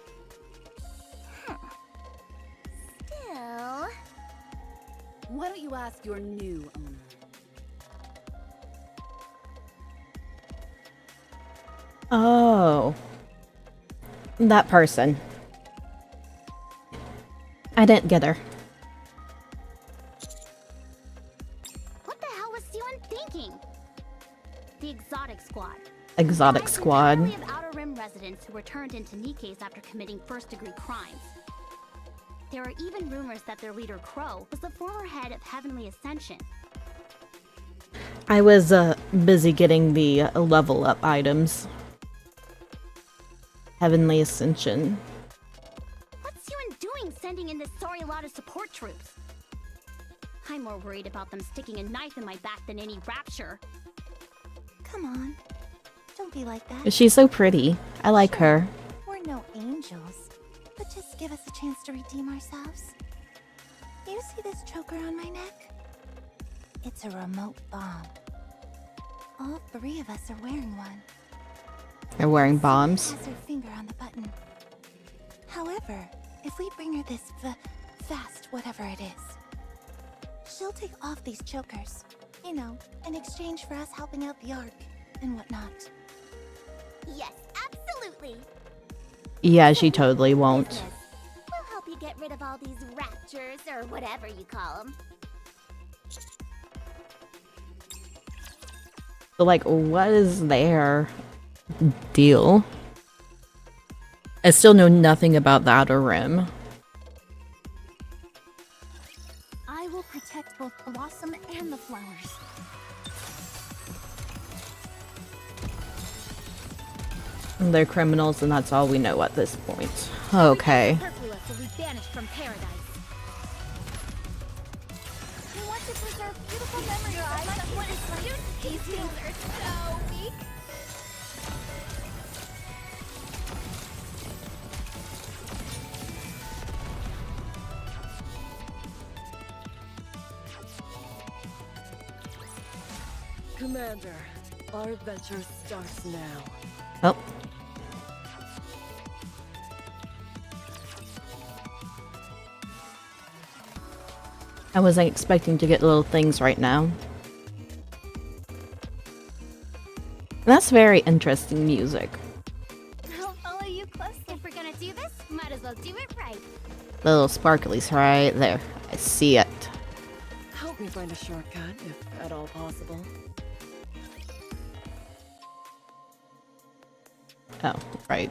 Still... Why don't you ask your new owner? Oh. That person. I didn't get her. What the hell was Siwin thinking? The Exotic Squad. Exotic Guys, Squad. entirely of Outer Rim residents who were turned into Nikkes after committing first-degree crimes. There are even rumors that their leader, Crow, was the former head of Heavenly Ascension. I was busy getting the level up items. Heavenly Ascension. What's Yuan doing sending in this sorry lot of support troops? I'm more worried about them sticking a knife in my back than any rapture. Come on. Don't be like that. She's so pretty. I like her. We're no angels. But just give us a chance to redeem ourselves. You see this choker on my neck? It's a remote bomb. All 3 of us are wearing one. They're wearing bombs. Has her finger on the button. However, if we bring her this fast whatever it is, she'll take off these chokers. You know, in exchange for us helping out the Ark and whatnot. Yes, absolutely. Yeah, she totally won't. We'll help you get rid of all these raptures or whatever you call them. But like, what is their deal? I still know nothing about the Outer Rim. I will protect both Blossom and the flowers. They're criminals, and that's all we know at this point. Okay. Superfluous will be banished from paradise. We want to preserve beautiful memories of what is like. These things are so weak. Commander, our adventure starts now. Oh. I wasn't expecting to get little things right now. That's very interesting music. I'll follow you closely. If we're gonna do this, might as well do it right. The little sparklies right there. I see it. Help me find a shortcut, if at all possible. Oh, right.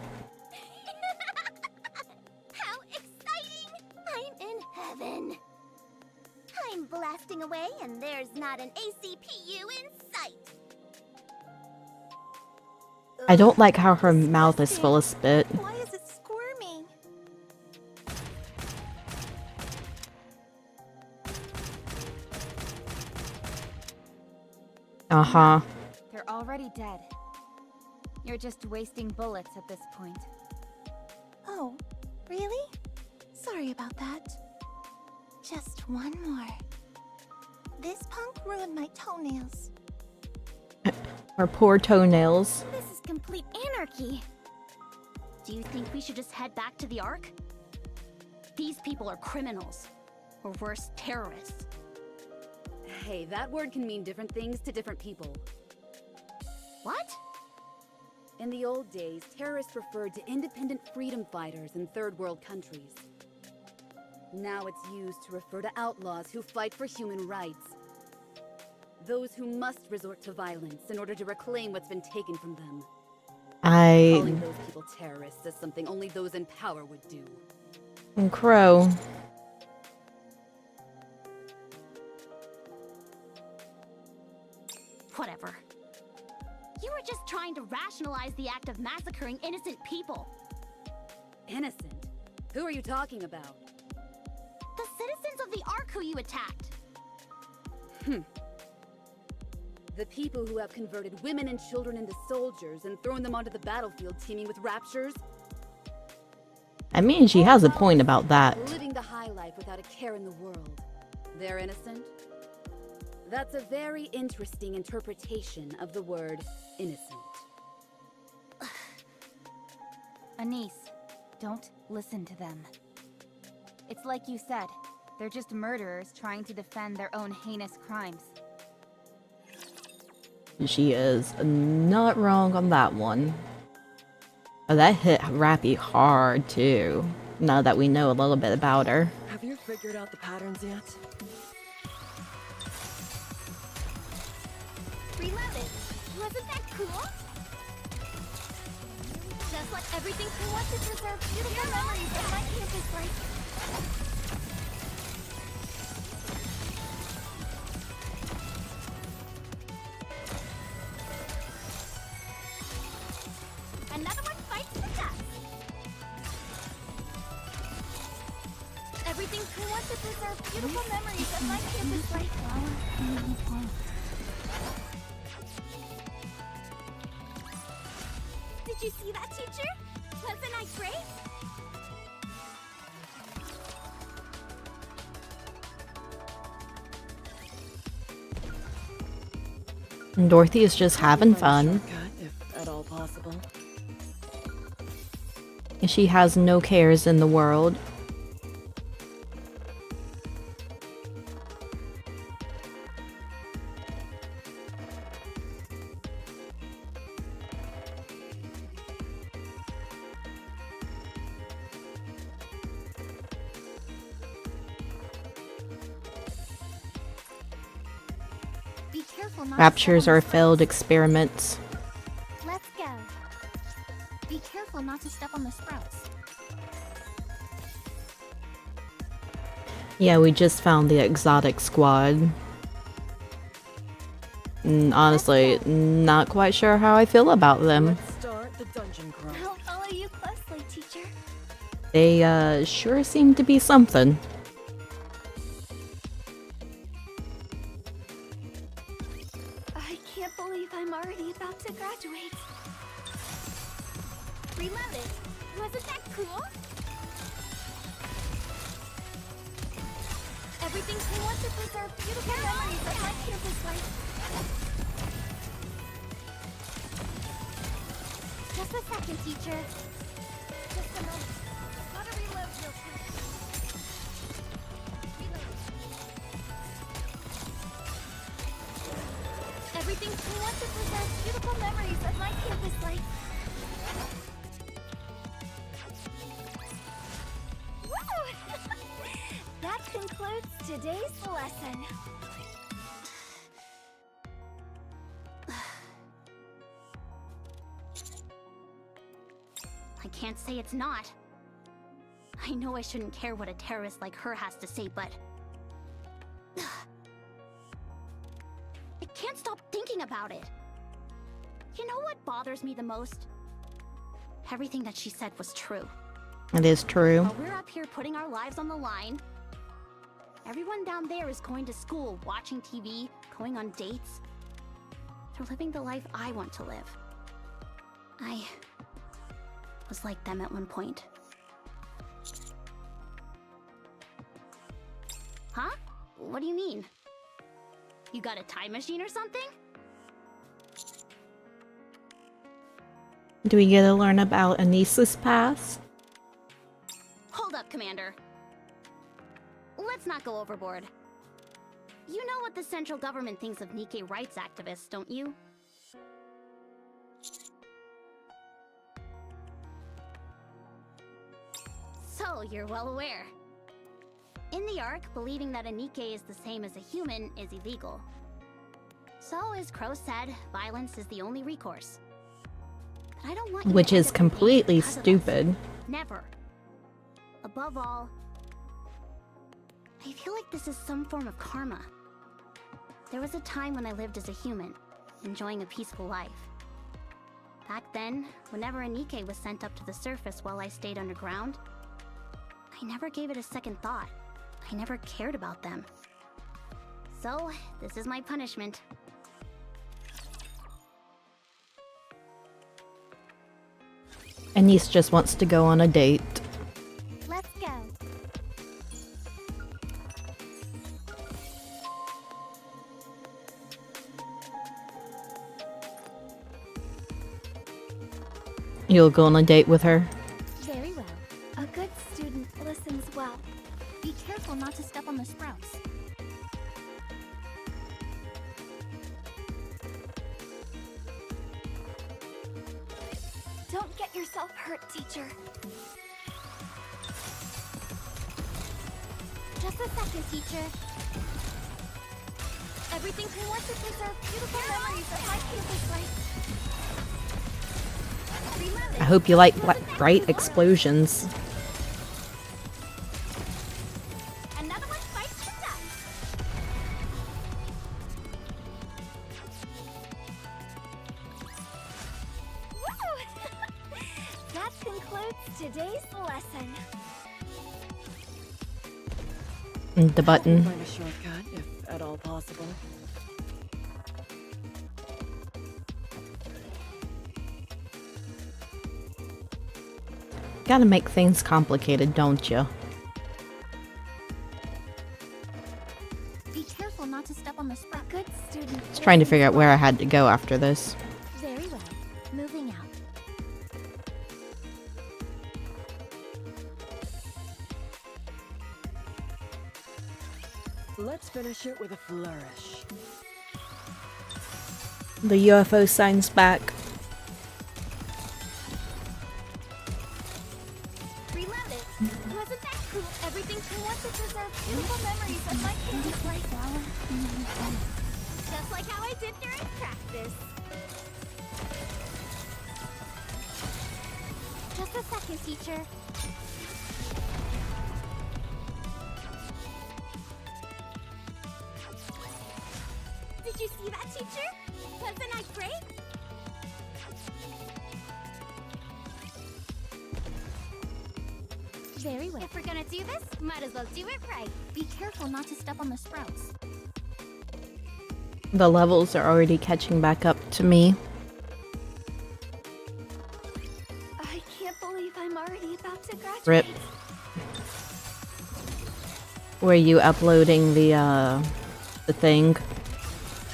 How exciting! I'm in heaven. I'm blasting away and there's not an ACPU in sight. I don't like how her mouth is full of spit. Why is it squirming? Uh-huh. They're already dead. You're just wasting bullets at this point. Oh, really? Sorry about that. Just one more. This punk ruined my toenails. Her poor toenails. This is complete anarchy. Do you think we should just head back to the Ark? These people are criminals. Or worse, terrorists. Hey, that word can mean different things to different people. What? In the old days, terrorists referred to independent freedom fighters in third world countries. Now it's used to refer to outlaws who fight for human rights. Those who must resort to violence in order to reclaim what's been taken from them. Calling those people terrorists is something only those in power would do. Crow. Whatever. You were just trying to rationalize the act of massacring innocent people. Innocent? Who are you talking about? The citizens of the Ark who you attacked. The people who have converted women and children into soldiers and thrown them onto the battlefield teeming with raptures? I mean, she has a point about that. Living the high life without a care in the world. They're innocent? That's a very interesting interpretation of the word innocent. Anise, don't listen to them. It's like you said, they're just murderers trying to defend their own heinous crimes. She is not wrong on that one. Oh, that hit Rappy hard, too. Now that we know a little bit about her. Have you figured out the patterns yet? Reloaded. Wasn't that cool? Just like everything we want to preserve beautiful memories of my campus life. preserve beautiful memories of my campus life. Did you see that, teacher? Wasn't I great? And Dorothy is just having fun. If at all possible. And she has no cares in the world. Be careful not Raptures to are step on the failed experiments. sprouts. Let's go. Be careful not to step on the sprouts. Yeah, we just found the exotic squad. Honestly, not quite sure how I feel about them. Start the dungeon crawl. I'll follow you closely, teacher. They, sure seem to be something. I can't believe I'm already about to graduate. Reloaded. Wasn't that cool? Everything we want to preserve beautiful memories of my campus life. Just a second, teacher. Just a moment. Gotta reload real quick. Reload. Everything we want to preserve beautiful memories of my campus life. Woo! That concludes today's lesson. I can't say it's not. I know I shouldn't care what a terrorist like her has to say, but... I can't stop thinking about it. You know what bothers me the most? Everything that she said was true. It is true. While we're up here putting our lives on the line, everyone down there is going to school, watching TV, going on dates. They're living the life I want to live. I was like them at one point. Huh? What do you mean? You got a time machine or something? Do we get to learn about Anissa's past? Hold up, Commander. Let's not go overboard. You know what the central government thinks of NIKKE rights activists, don't you? So, you're well aware. In the Ark, believing that a NIKKE is the same as a human is illegal. So, as Crow said, violence is the only recourse. But I don't want you Which to end is up in danger completely because of us. stupid. Never. Above all, I feel like this is some form of karma. There was a time when I lived as a human, enjoying a peaceful life. Back then, whenever a NIKKE was sent up to the surface while I stayed underground, I never gave it a second thought. I never cared about them. So, this is my punishment. Anise just wants to go on a date. Let's go. You'll go on a date with her? Very well. A good student listens well. Be careful not to step on the sprouts. Don't get yourself hurt, teacher. Just a second, teacher. Everything we want to preserve beautiful memories of my campus life. I hope you like bright explosions. Another one bites the dust. Woo! That concludes today's lesson. The button. Find a shortcut, if at all possible. Gotta make things complicated, don't you? Be careful not to step on the sprout. Good student. Just trying to figure out where I had to go after this. Very well. Moving out. Let's finish it with a flourish. The UFO sign's back. Reloaded. Wasn't that cool? Everything we want to preserve beautiful memories of my kids. Right, Flower. Just like how I did during practice. Just a second, teacher. Did you see that, teacher? Wasn't I great? Very well. If we're gonna do this, might as well do it right. Be careful not to step on the sprouts. The levels are already catching back up to me. I can't believe I'm already about to graduate. Rip. Were you uploading the thing?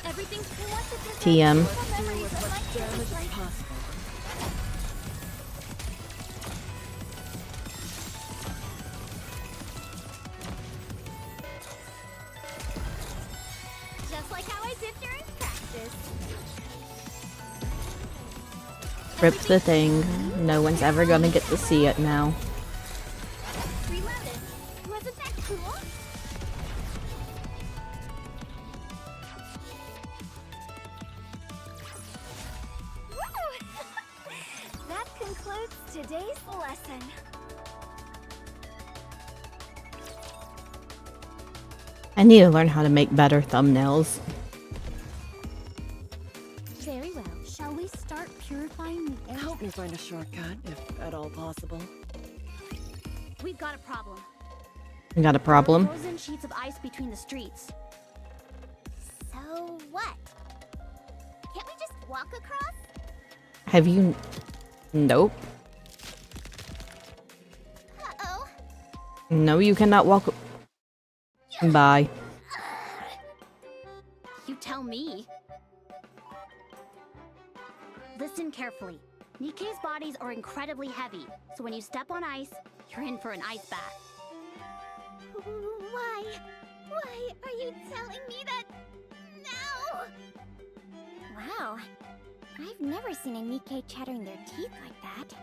Everything we want to preserve TM. beautiful memories of my kids. Right. Just like how I did during practice. Rip the thing. No one's ever gonna get to see it now. Reloaded. Wasn't that cool? Woo! That concludes today's lesson. I need to learn how to make better thumbnails. Very well. Shall we start purifying the air? Help me find a shortcut, if at all possible. We've got a problem. You got a problem? Frozen sheets of ice between the streets. So what? Can't we just walk across? Have you... Nope. Uh-oh. No, you cannot walk... Bye. You tell me. Listen carefully. Nikke's bodies are incredibly heavy, so when you step on ice, you're in for an ice bath. Why? Why are you telling me that now? Wow. I've never seen a Nikke chattering their teeth like that.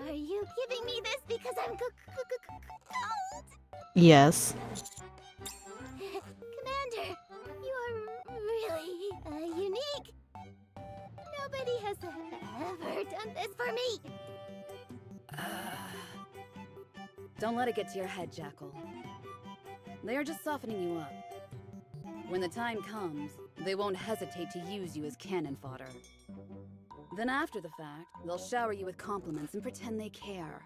Are you giving me this because I'm cold? Yes. Commander, you are really unique. Nobody has ever done this for me. Don't let it get to your head, Jackal. They are just softening you up. When the time comes, they won't hesitate to use you as cannon fodder. Then after the fact, they'll shower you with compliments and pretend they care.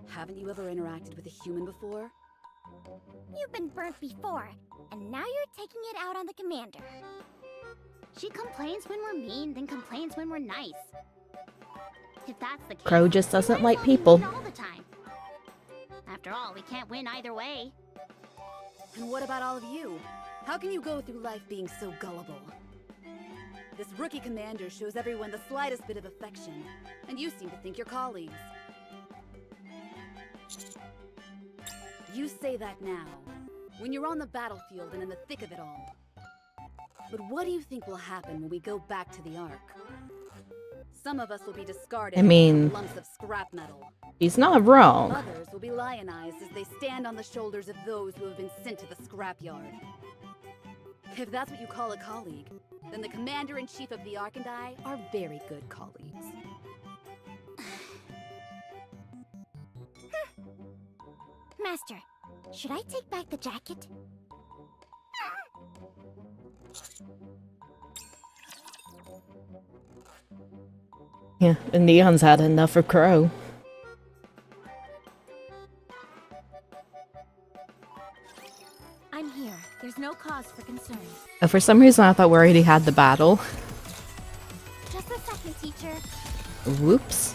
Haven't you ever interacted with a human before? You've been burnt before, and now you're taking it out on the commander. She complains when we're mean, then complains when we're nice. If that's the case, Crow just doesn't we like might as well be people. mean all the time. After all, we can't win either way. And what about all of you? How can you go through life being so gullible? This rookie commander shows everyone the slightest bit of affection, and you seem to think you're colleagues. You say that now, when you're on the battlefield and in the thick of it all. But what do you think will happen when we go back to the Ark? Some of us will be discarded I mean- as lumps of scrap metal. He's not wrong. Others will be lionized as they stand on the shoulders of those who have been sent to the scrapyard. If that's what you call a colleague, then the Commander-in-Chief of the Ark and I are very good colleagues. Master, should I take back the jacket? Yeah, and Neon's had enough of Crow. I'm here. There's no cause for concern. For some reason, I thought we already had the battle. Just a second, teacher. Whoops.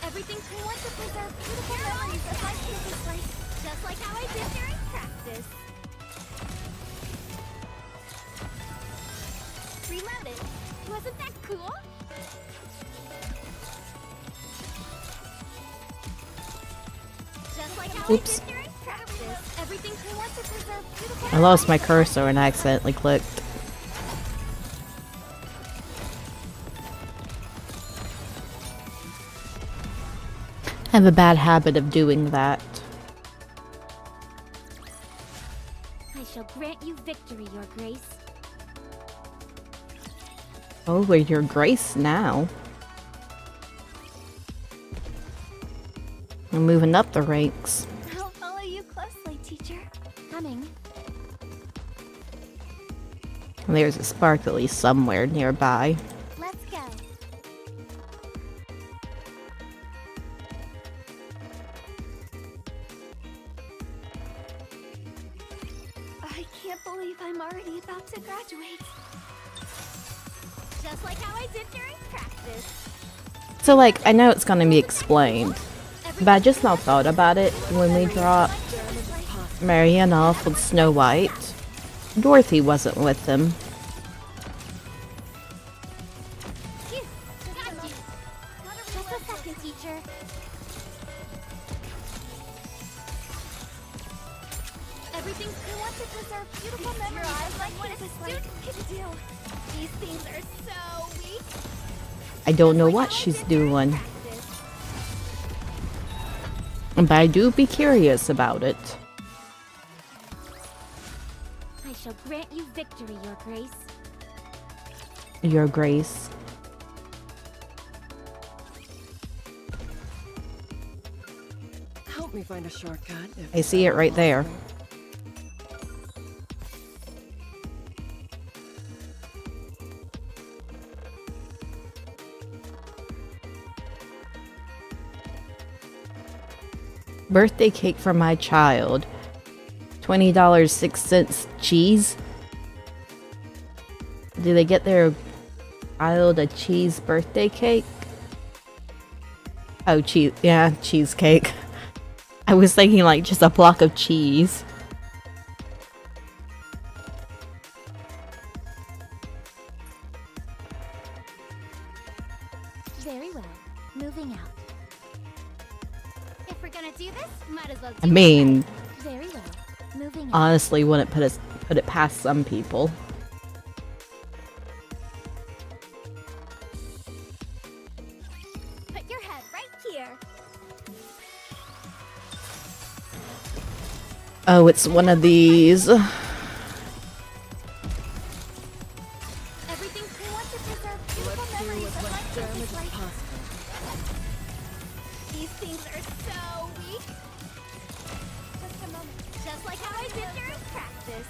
Everything we want to preserve beautiful memories of my campus life, just like how I did during practice. Reloaded. Wasn't that cool? Just like how Oops. I did during practice. Everything we want to preserve beautiful I lost my cursor and I accidentally clicked. I have a bad habit of doing that. I shall grant you victory, Your Grace. Oh, we're your grace now. I'm moving up the ranks. I'll follow you closely, teacher. Coming. There's a sparkly somewhere nearby. Let's go. I can't believe I'm already about to graduate. Just like how I did during practice. So, like, I know it's gonna be explained, but I just now thought about it when we dropped Marianne off with Snow White. Dorothy wasn't with them. Phew, got you. Just a second, teacher. Everything we want to preserve beautiful memories like what a student can do. These things are so weak. I don't know what she's doing, but I do be curious about it. I shall grant you victory, Your Grace. Your Grace. Help me find a shortcut. I see it right there. Birthday cake for my child. $20.06 cheese. Do they get their child a cheese birthday cake? Oh, cheese. Yeah, cheesecake. I was thinking like just a block of cheese. Very well. Moving out. If we're gonna do this, might as well do I mean, it. Very well. Moving out. honestly, wouldn't put it past some people. Put your head right here. Oh, it's one of these. Everything we want to preserve beautiful memories of my campus life. These things are so weak. Just a moment. Just like how I did during practice.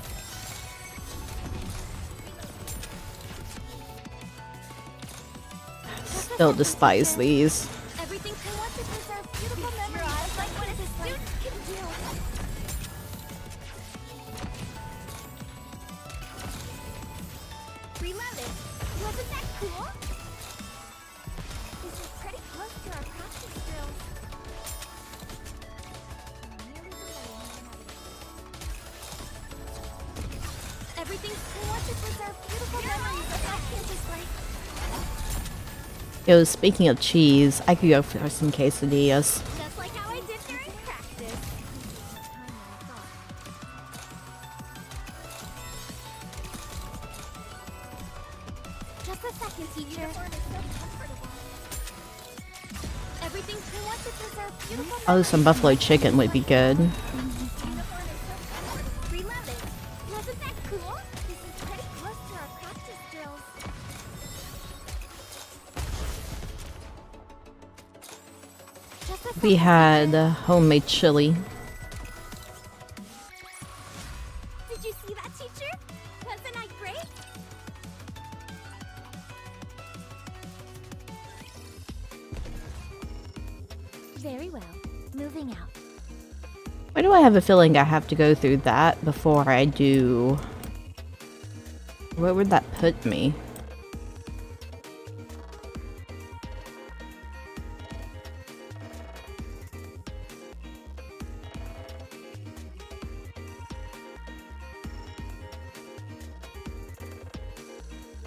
Still despise these. Everything we want to preserve beautiful memories of like what a student can do. Reloaded. Wasn't that cool? This is pretty close to our practice drills. Everything we want to preserve beautiful memories of our campus life. Yo, speaking of cheese, I could go for some quesadillas. Just like how I did during practice. Just a second, teacher. Everything we want to preserve beautiful Oh, some buffalo chicken would be good. Reloaded. Wasn't that cool? This is pretty close to our practice drills. Just a We second, had teacher. homemade chili. Did you see that, teacher? Wasn't I great? Very well. Moving out. Why do I have a feeling I have to go through that before I do... Where would that put me?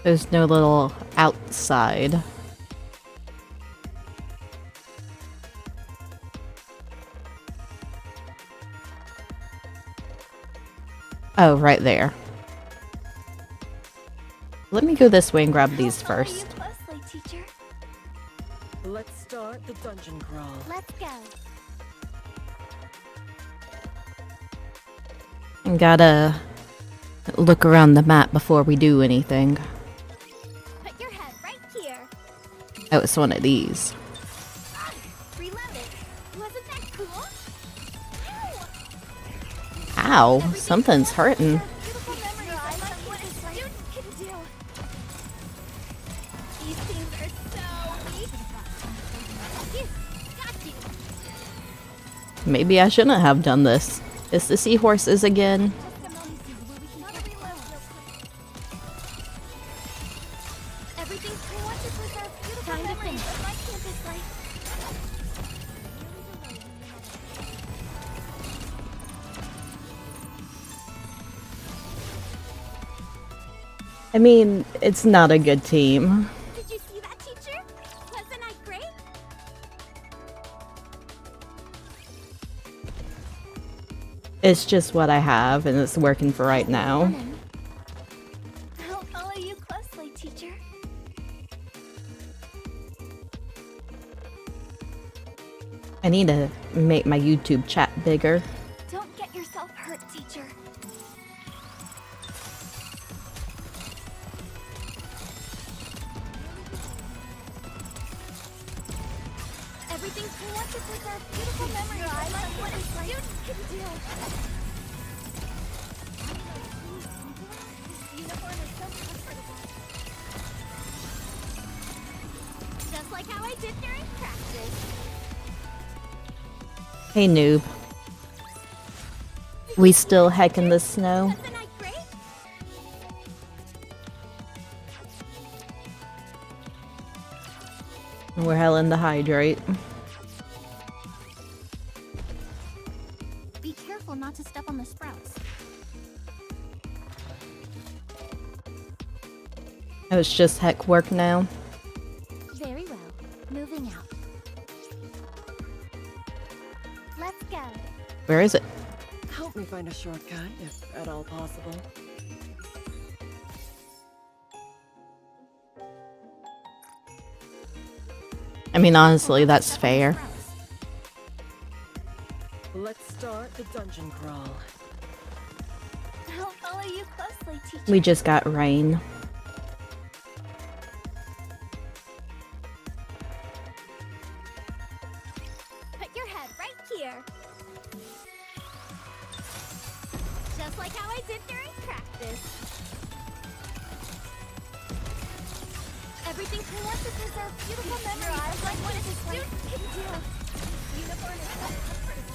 There's no little outside. Oh, right there. Let me go this way and grab these first. Closely, teacher. Let's start the dungeon crawl. Let's go. And gotta look around the map before we do anything. Put your head right here. Oh, it's one of these. Reload it. Wasn't that cool? Ow, something's hurting. Beautiful memories I like what a student can do. These things are so weak. Phew, got you. Maybe I shouldn't have done this. It's the seahorses again. I mean, it's not a good team. Did you see that, teacher? Wasn't I great? It's just what I have, and it's working for right now. I'll follow you closely, teacher. I need to make my YouTube chat bigger. Don't get yourself hurt, teacher. Everything we want to preserve beautiful memories. I like what a student can do. This uniform is so comfortable. Just like how I did during practice. Hey, noob. We still heck in the snow? Wasn't I great? We're helling to hydrate. Be careful not to step on the sprouts. Oh, it's just heck work now. Very well. Moving out. Let's go. Where is it? Help me find a shortcut, if at all possible. I mean, honestly, that's fair. Let's start the dungeon crawl. I'll follow you closely, teacher. We just got rain. Put your head right here. Just like how I did during practice. Everything we want to preserve beautiful memories. Like what a student can do. Uniform is so comfortable.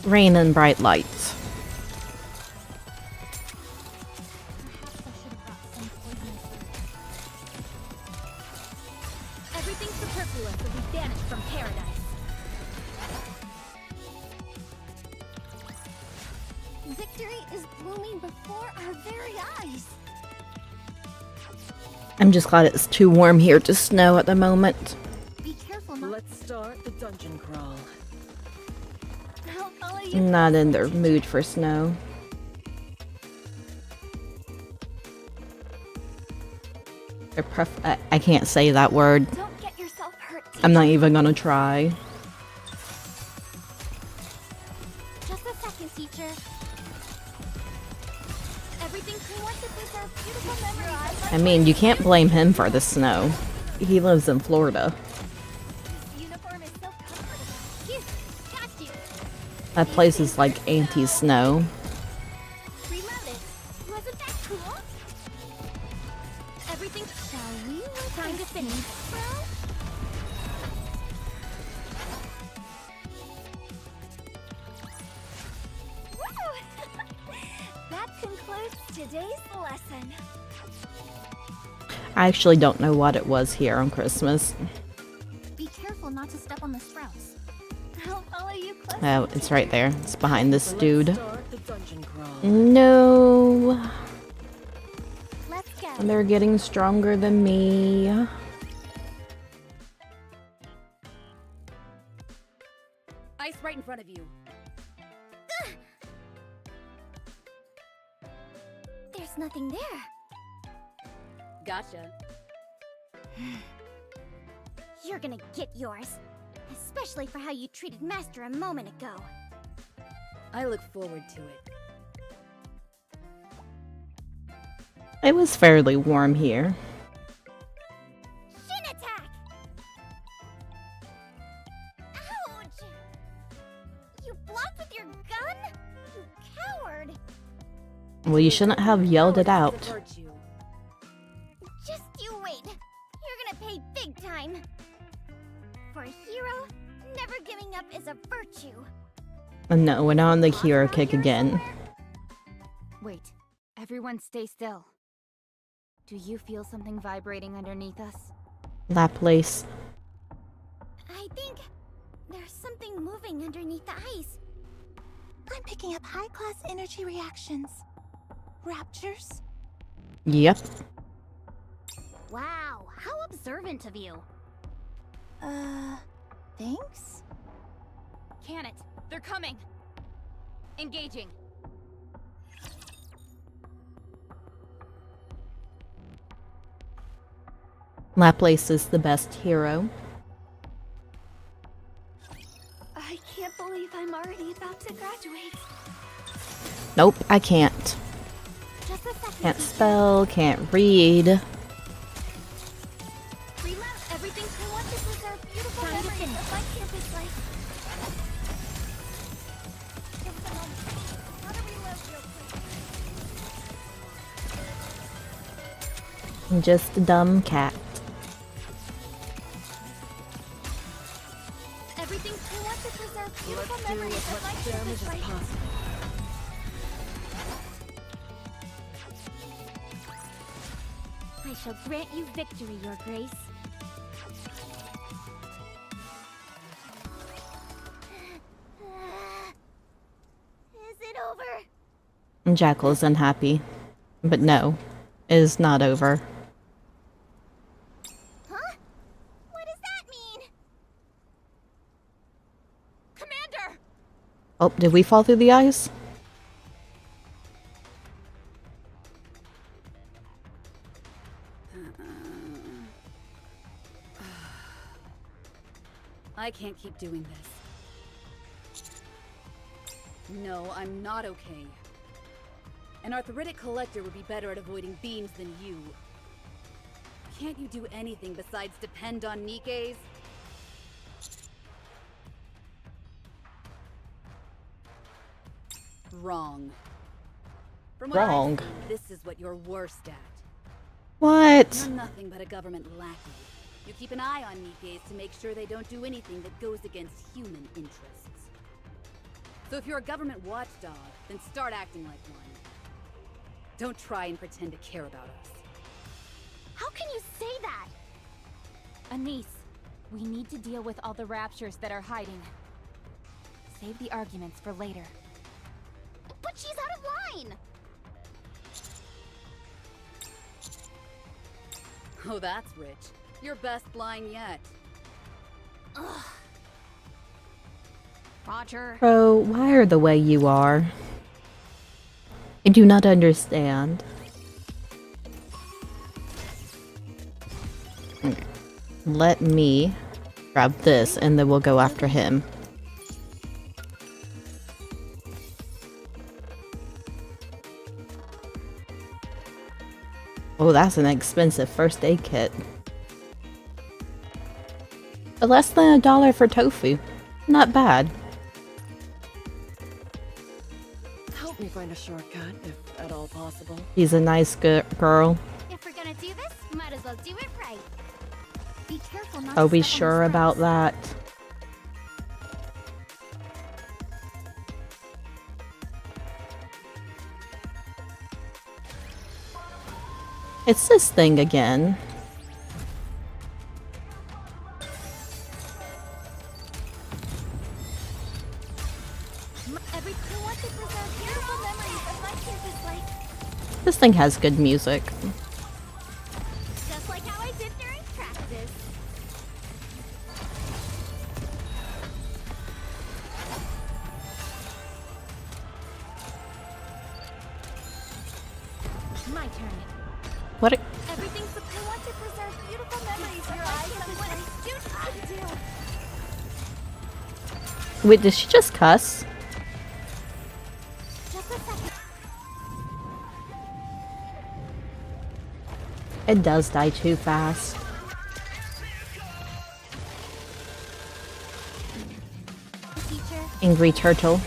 Rain and bright lights. Perhaps I should have brought some poisonous herbs. Everything superfluous will be banished from paradise. Victory is blooming before our very eyes. I'm just glad it's too warm here to snow at the moment. Be careful not. Let's start the dungeon crawl. I'll follow you. Not in the mood for snow. I can't say that word. Don't get yourself hurt. I'm not even gonna try. Just a second, teacher. Everything we want to preserve beautiful memories. I mean, you can't blame him for the snow. He lives in Florida. This uniform is so comfortable. Phew, got you. That place is like anti-snow. Reload it. Wasn't that cool? Everything. Shall we? Time to finish, bro. Today's lesson. I actually don't know what it was here on Christmas. Be careful not to step on the sprouts. I'll follow you closely. Oh, it's right there. It's behind this dude. Start the dungeon crawl. No. Let's go. They're getting stronger than me. Ice right in front of you. There's nothing there. Gotcha. You're gonna get yours. Especially for how you treated Master a moment ago. I look forward to it. It was fairly warm here. Shin attack! Ouch! You blocked with your gun? You coward! Well, you shouldn't have yelled it out. Just you wait. You're gonna pay big time. For a hero, never giving up is a virtue. No, we're not on the hero kick again. Wait, everyone stay still. Do you feel something vibrating underneath us? Laplace. I think there's something moving underneath the ice. I'm picking up high-class energy reactions. Raptures? Yep. Wow, how observant of you. Thanks? Can it? They're coming! Engaging! Laplace is the best hero. I can't believe I'm already about to graduate. Nope, I can't. Just a second. Can't spell, can't read. Reload everything I want to preserve beautiful memories of my campus life. Give us a moment. Gotta reload real quick. I'm just a dumb cat. Everything I want to preserve beautiful Let's do memories as of my much damage campus as life. possible. I shall grant you victory, Your Grace. Is it over? Jackal is unhappy. But no, it is not over. Huh? What does that mean? Commander! Oh, did we fall through the ice? I can't keep doing this. No, I'm not okay. An arthritic collector would be better at avoiding beams than you. Can't you do anything besides depend on NIKKEs? Wrong. From what Wrong. I've seen, this is what you're worst at. What? You're nothing but a government lackey. You keep an eye on NIKKEs to make sure they don't do anything that goes against human interests. So if you're a government watchdog, then start acting like one. Don't try and pretend to care about us. How can you say that? Anise, we need to deal with all the raptures that are hiding. Save the arguments for later. But she's out of line! Oh, that's rich. Your best line yet. Ugh. Roger. Bro, why are the way you are? I do not understand. Let me grab this and then we'll go after him. Oh, that's an expensive first aid kit. But less than $1 for tofu. Not bad. Help me find a shortcut, if at all possible. She's a nice girl. If we're gonna do this, might as well do it right. Be careful not Are to we step on sure the about sprouts. that? It's this thing again. This thing has good music. Just like how I did during practice. My turn. What? Everything's I want to preserve beautiful memories. Your eyes on what you can do. Wait, did she just cuss? Just a second. It does die too fast. Teacher. Angry turtle.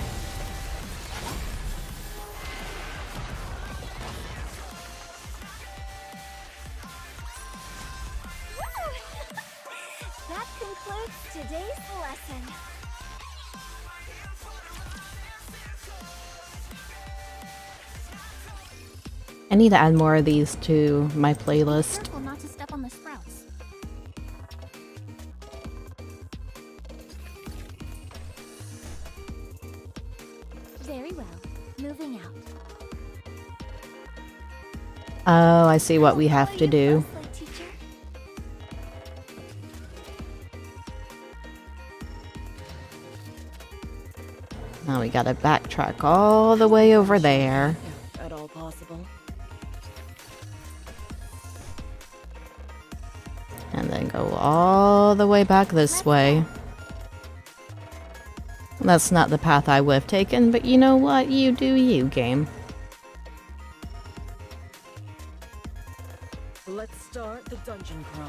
That concludes today's lesson. I need to add more of these to my playlist. Careful not to step on the sprouts. Very well. Moving out. Oh, I see what we have to do. Now we gotta backtrack all the way over there. If at all possible. And then go all the way back this way. That's not the path I would have taken, but you know what? You do you, game. Let's start the dungeon crawl.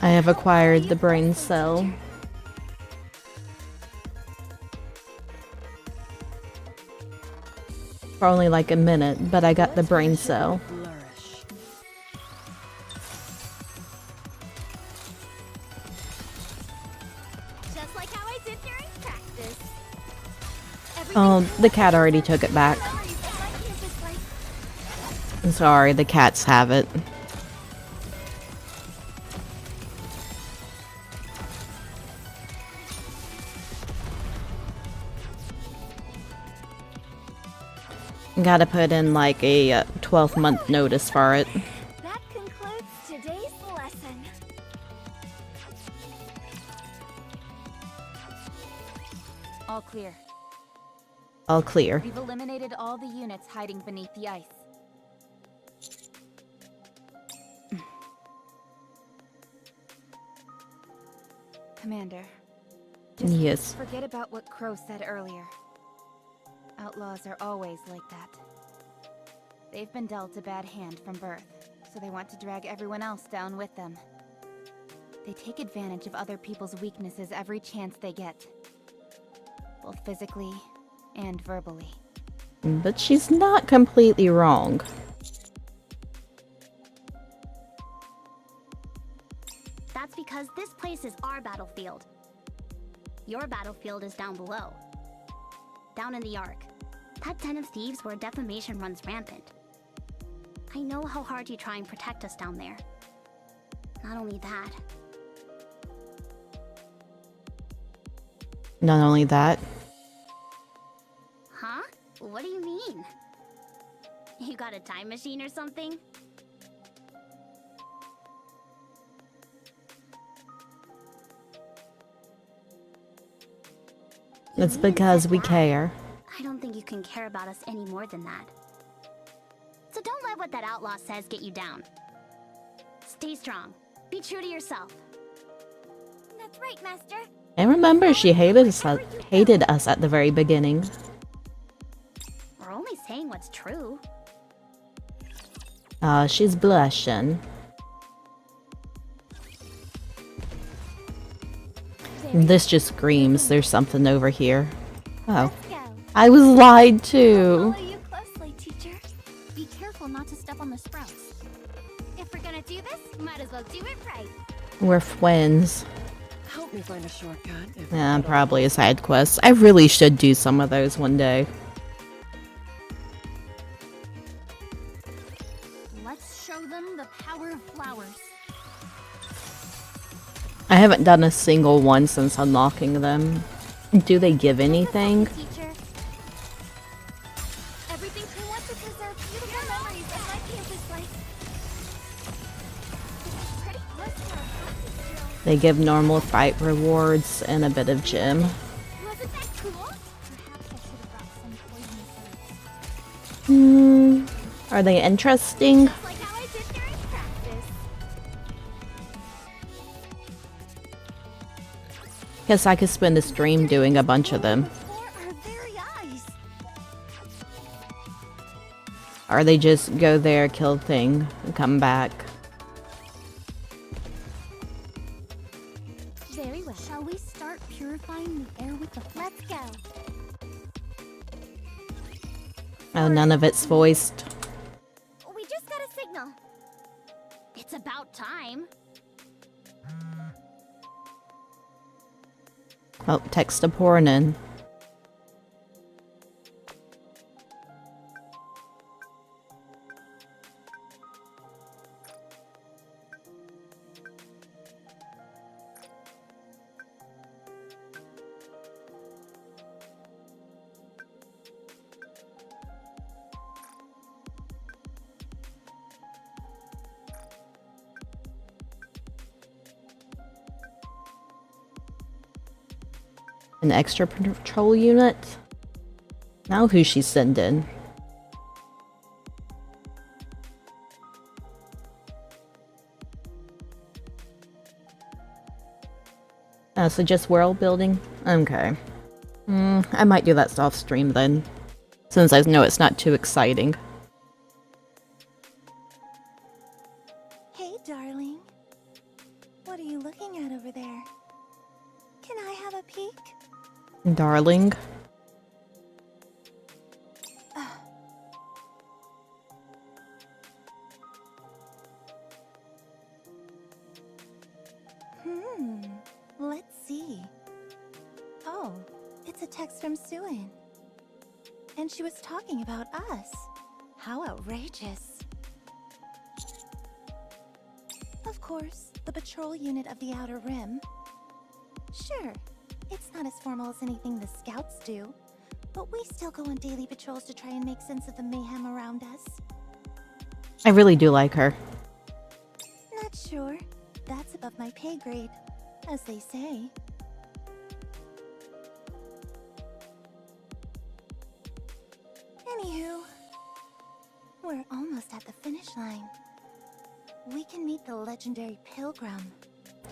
I have acquired the brain cell. For only like a minute, but I got the brain cell. Just like how I did during practice. Oh, the cat already took it back. I'm sorry, the cats have it. Gotta put in like a 12-month notice for it. That concludes today's lesson. All clear. All clear. We've eliminated all the units hiding beneath the ice. Commander. Just Yes. forget about what Crow said earlier. Outlaws are always like that. They've been dealt a bad hand from birth, so they want to drag everyone else down with them. They take advantage of other people's weaknesses every chance they get. Both physically and verbally. But she's not completely wrong. That's because this place is our battlefield. Your battlefield is down below. Down in the Ark. That den of thieves where defamation runs rampant. I know how hard you try and protect us down there. Not only that. Not only that. Huh? What do you mean? You got a time machine or something? It's because we care. I don't think you can care about us any more than that. So don't let what that outlaw says get you down. Stay strong. Be true to yourself. That's right, Master. And remember, she hated us at the very beginning. We're only saying what's true. She's blushing. This just screams there's something over here. Oh. I was lied to. Follow you closely, teacher. Be careful not to step on the sprouts. If we're gonna do this, might as well do it right. We're twins. Help me find a shortcut. If Yeah, probably a side quest. I really should do some of those one day. Let's show them the power I haven't done a single one since unlocking them. Do they give anything? Teacher. Everything we want to preserve beautiful memories of my campus life. This is pretty close to our practice drill. They give normal fight rewards and a bit of gym. Wasn't that cool? Perhaps I should have brought some poisonous herbs. Are they interesting? Just like how I did during practice. Guess I could spend a stream doing a bunch of them. Before our very eyes. Or they just go there, kill thing, and come back. Very well. Shall we start purifying the air with the... Let's go. Oh, none of it's voiced. We just got a signal. It's about time. Oh, text to pouring in. An extra patrol unit? Now who's she sending? Oh, so just world building? Okay. I might do that off stream then. Since I know it's not too exciting. Hey, darling. What are you looking at over there? Can I have a peek? Darling. Let's see. Oh, it's a text from Suin. And she was talking about us. How outrageous. Of course, the patrol unit of the Outer Rim. Sure, it's not as formal as anything the scouts do, but we still go on daily patrols to try and make sense of the mayhem around us. I really do like her. Not sure. That's above my pay grade, as they say. Anywho, we're almost at the finish line. We can meet the legendary Pilgrim.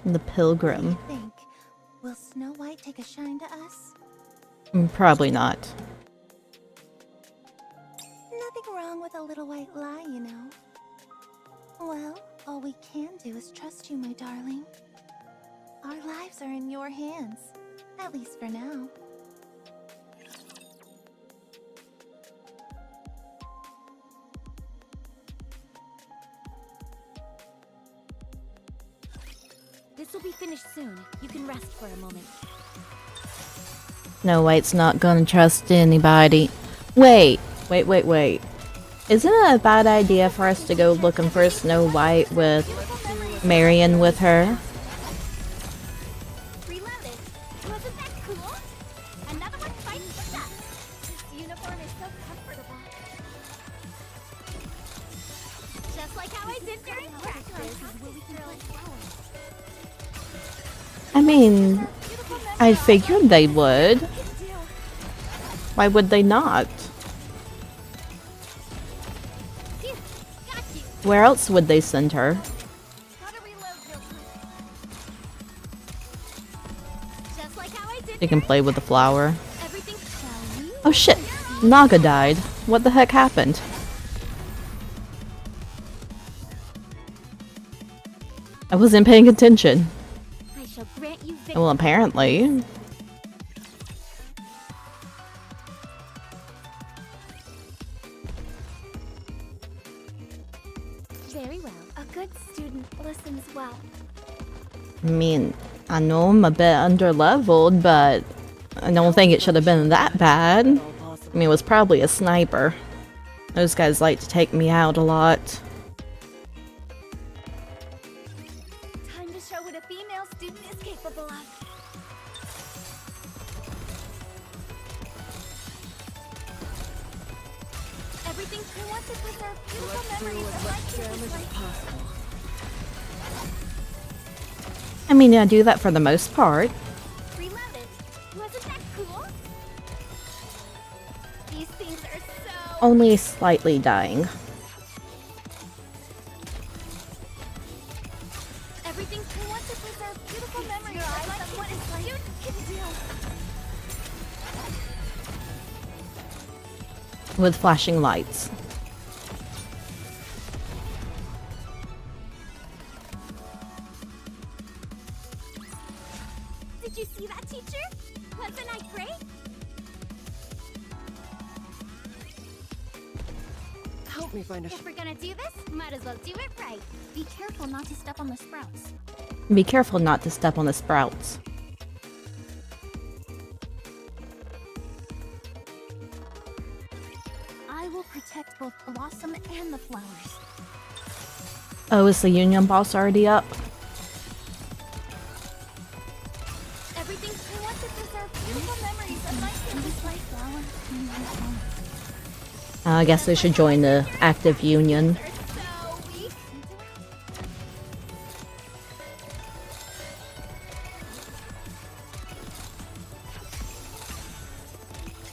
The Pilgrim. What do you think? Will Snow White take a shine to us? Probably not. Nothing wrong with a little white lie, you know. Well, all we can do is trust you, my darling. Our lives are in your hands, at least for now. This will be finished soon. You can rest for a moment. Snow White's not gonna trust anybody. Wait. Isn't it a bad idea for us to go looking for Snow White with Marion with her? Reloaded. Wasn't that cool? Another one fighting for that. This uniform is so comfortable. Just like how I did during practice. I mean, I figured they would. Why would they not? Where else would they send her? She can play with the flower. Oh shit! Naga died. What the heck happened? I wasn't paying attention. I shall grant you victory. Well, apparently. Very well. A good student listens well. I mean, I know I'm a bit underleveled, but I don't think it should have been that bad. I mean, it was probably a sniper. Those guys like to take me out a lot. Time to show what a female female student is capable of. Everything we want to preserve beautiful memories of life Damage as possible. I mean, I do that for the most part. Reloaded. Wasn't that cool? These things are so... Only slightly dying. Everything we want to preserve beautiful memories of life of what a student can do. With flashing lights. Did you see that, teacher? Wasn't I great? Help me find a If we're gonna do this, might as well do it right. Be careful not to step on the sprouts. Be careful not to step on the sprouts. I will protect both Blossom and the flowers. Oh, is the Union boss already up? Everything we want to preserve beautiful memories of my campus life. I guess they should join the active Union. So weak.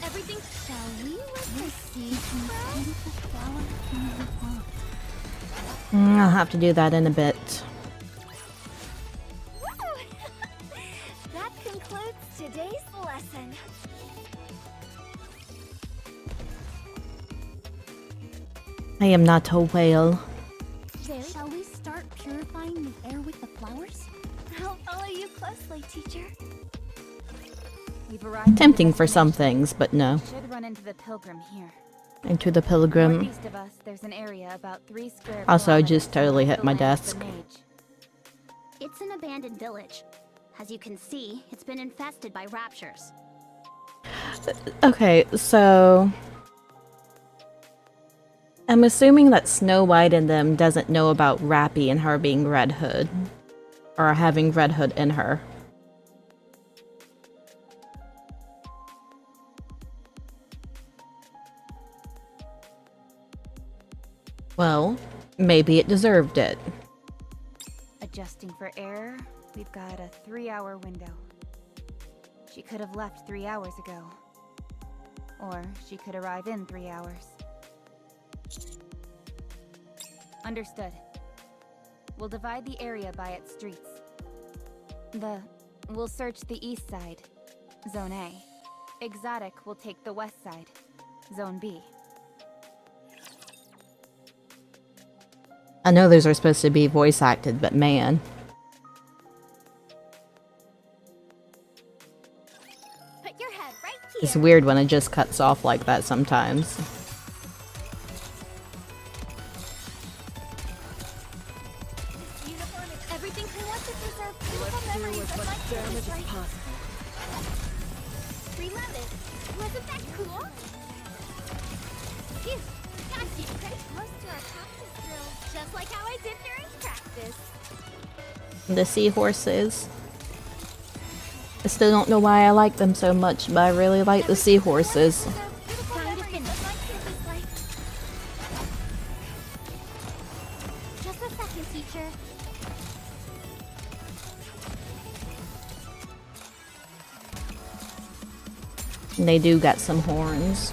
Everything. Shall we let the seeds beautiful flower? I'll have to do that in a bit. That concludes today's lesson. I am not a whale. Shall we start purifying the air with the flowers? I'll follow you closely, teacher. We've arrived. Tempting for some things, but no. Should run into the pilgrim here. Into the pilgrim. Northeast of us, there's an area about 3 square Also, I kilometers just totally hit the my land of the desk. mage. It's an abandoned village. As you can see, it's been infested by raptures. Okay, so... I'm assuming that Snow White and them doesn't know about Rappy and her being Red Hood. Or having Red Hood in her. Well, maybe it deserved it. Adjusting for error, we've got a 3-hour window. She could have left 3 hours ago. Or she could arrive in 3 hours. Understood. We'll divide the area by its streets. We'll search the east side, Zone A. Exotic will take the west side, Zone B. I know those are supposed to be voice acted, but man. Put your head right here. It's weird when it just cuts off like that sometimes. Uniform is everything we want to preserve beautiful Let's do memories as of my much damage campus as life. possible. Reloaded. Wasn't that cool? Phew. Got you pretty close to our practice drill, just like how I did during practice. The seahorses. I still don't know why I like them so much, but I really like the seahorses. Time to finish. Just a second, teacher. They do got some horns.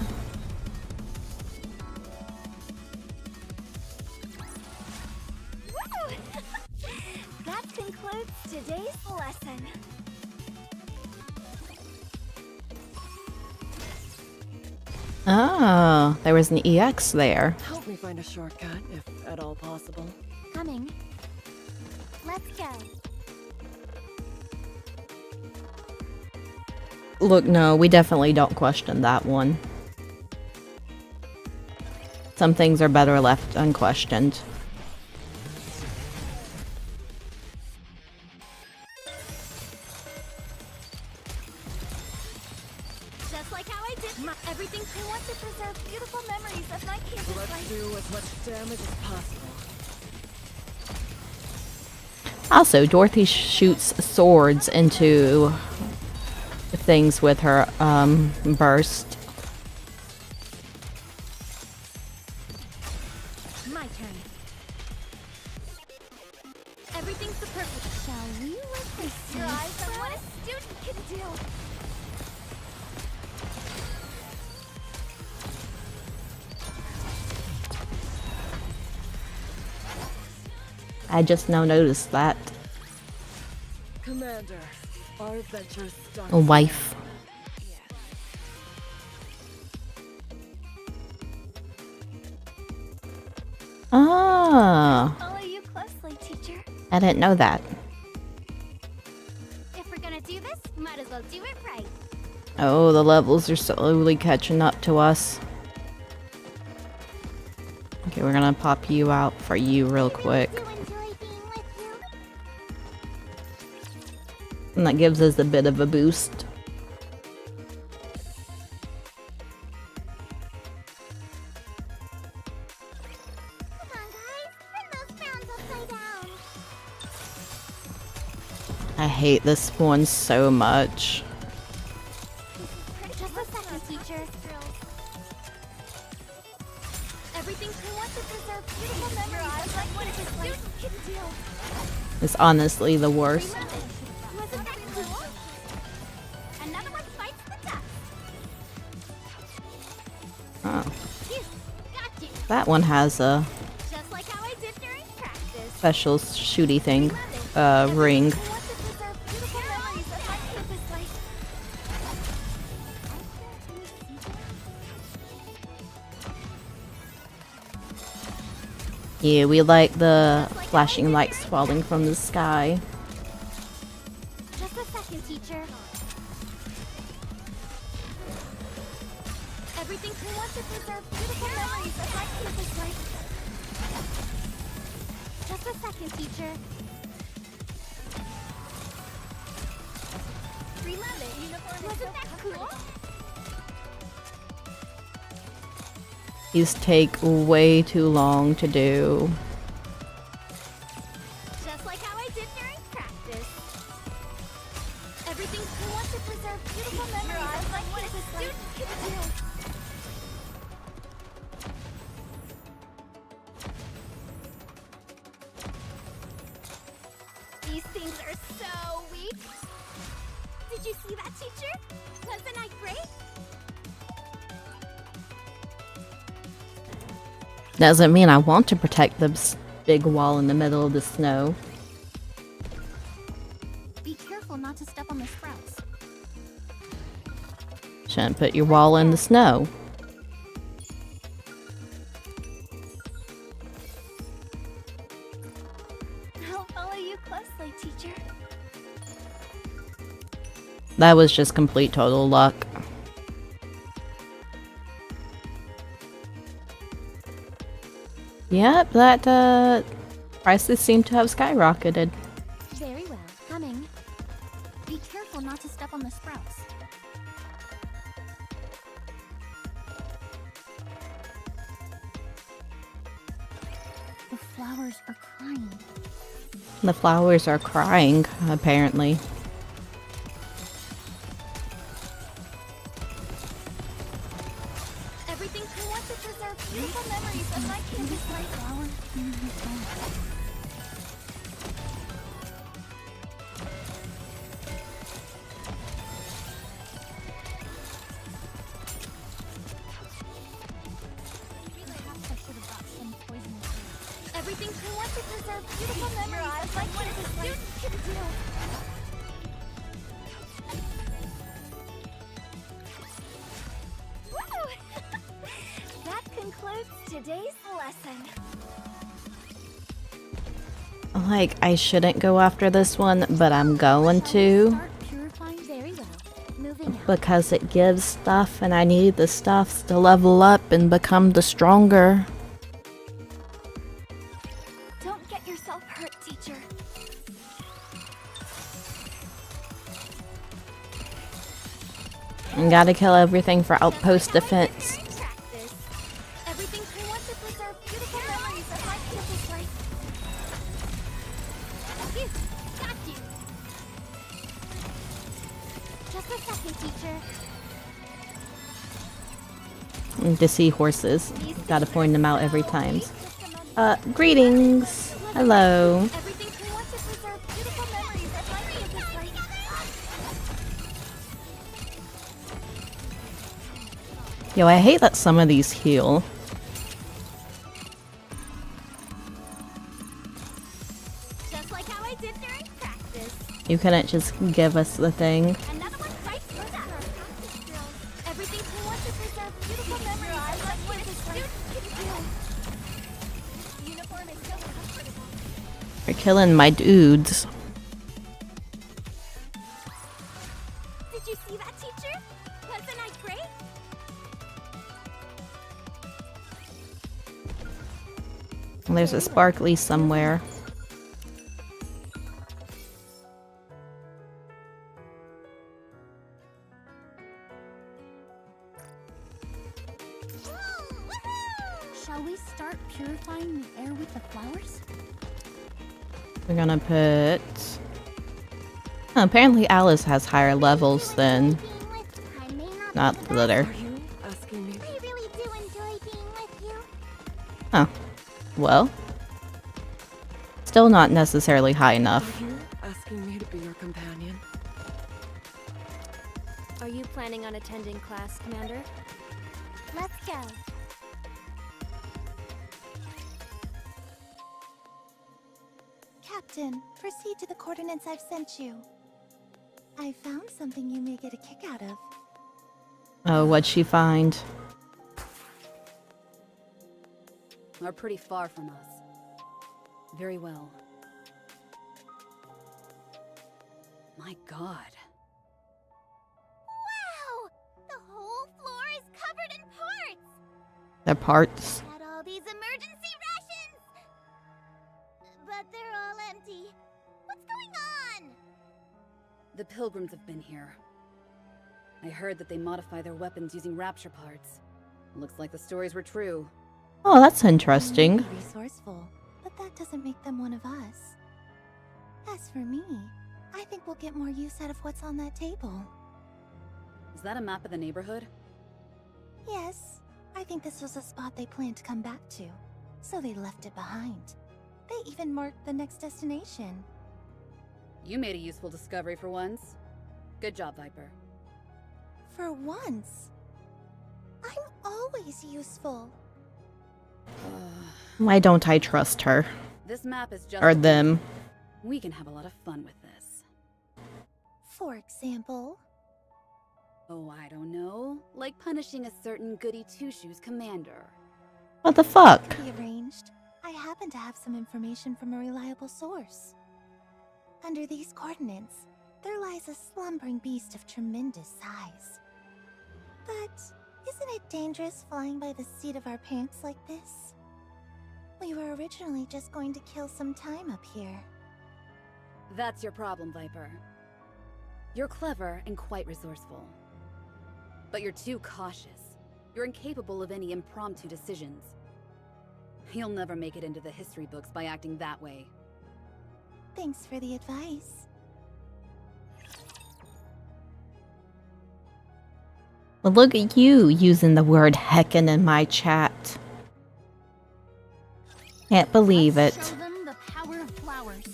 Woo! That concludes today's lesson. Ah, there was an EX there. Help me find a shortcut, if at all possible. Coming. Let's go. Look, no, we definitely don't question that one. Some things are better left unquestioned. Just like how I did everything I want to preserve beautiful memories of my campus Let's life. do as much damage as possible. Also, Dorothy shoots swords into things with her burst. My turn. Everything's the perfect. Shall we let this your eyes on what a student can do? I just now noticed that. Commander, our adventure starts. A wife. Ah, Follow you closely, teacher. I didn't know that. If we're gonna do this, might as well do it right. Oh, the levels are slowly catching up to us. Okay, we're gonna pop you out for you real quick. Do enjoy being with you. And that gives us a bit of a boost. Come on, guys. Turn those frowns upside down. I hate this one so much. Just a second, teacher. Everything we want to preserve beautiful memories eyes like what a student can do. It's honestly the worst. Wasn't that cool? Another one fights the dust. Oh, Phew, got you. that one has a Just like how I did during practice. special shooty thing, ring. We want to preserve beautiful memories of my campus life. Yeah, we like the flashing lights falling from the sky. Just a second, teacher. Everything we want to preserve beautiful memories of my campus life. Just a second, teacher. Reloaded. Uniform. Wasn't that cool? These take way too long to do. Just like how I did during practice. Everything we want to preserve beautiful memories of like what a student can do. These things are so weak. Did you see that, teacher? Wasn't I great? Doesn't mean I want to protect this big wall in the middle of the snow. Be careful not to step on the sprouts. Shouldn't put your wall in the snow. I'll follow you closely, teacher. That was just complete total luck. Yep, that prices seem to have skyrocketed. Very well. Coming. Be careful not to step on the sprouts. The flowers are crying. The flowers are crying, apparently. Everything we want to preserve beautiful memories of my campus life. Everything we want to preserve beautiful memories of like what a student can do. Woo! That concludes today's lesson. Like, I shouldn't go after this one, but I'm going to. Start purifying very well. Moving out. Because it gives stuff, and I need the stuff to level up and become the stronger. Don't get yourself hurt, teacher. And gotta kill everything for outpost defense. Practice. Everything we want to preserve beautiful memories of my campus life. Phew, Just a second, teacher. The seahorses. Gotta point them out every time. Greetings. Hello. Everything we want to preserve beautiful memories as memory of this life. Yo, I hate that some of these heal. Just like how I did during practice. You couldn't just give us the thing. Another one right for that. Everything we want to preserve beautiful memories as memory of this life. Uniform is so comfortable. You're killing my dudes. Did you see that, teacher? Wasn't I great? There's a sparkly somewhere. Shall we start purifying the air with the flowers? We're gonna put... Oh, apparently Alice has higher levels than... I may Not Glitter. Are you asking me? I really do enjoy being with you. Huh. Well. Still not necessarily high enough. Are you asking me to be your companion? Are you planning on attending class, Commander? Let's go. Captain, proceed to the coordinates I've sent you. I found something you may get a kick out of. Oh, what'd she find? Are pretty far from us. Very well. My god. Wow! The whole floor is covered in parts! The parts. Had all these emergency rations! But they're all empty. What's going on? The pilgrims have been here. I heard that they modify their weapons using rapture parts. Looks like the stories were true. Oh, that's interesting. Resourceful, but that doesn't make them one of us. As for me, I think we'll get more use out of what's on that table. Is that a map of the neighborhood? Yes, I think this was a spot they planned to come back to, so they left it behind. They even marked the next destination. You made a useful discovery for once. Good job, Viper. For once. I'm always useful. Why don't I trust her? This map is just... Or them. We can have a lot of fun with this. For example? Oh, I don't know. Like punishing a certain goody two-shoes commander. What the fuck? Be arranged. I happen to have some information from a reliable source. Under these coordinates, there lies a slumbering beast of tremendous size. But isn't it dangerous flying by the seat of our pants like this? We were originally just going to kill some time up here. That's your problem, Viper. You're clever and quite resourceful. But you're too cautious. You're incapable of any impromptu decisions. You'll never make it into the history books by acting that way. Thanks for the advice. Well, look at you using the word heckin' in my chat. Can't believe it. Show them the power of flowers.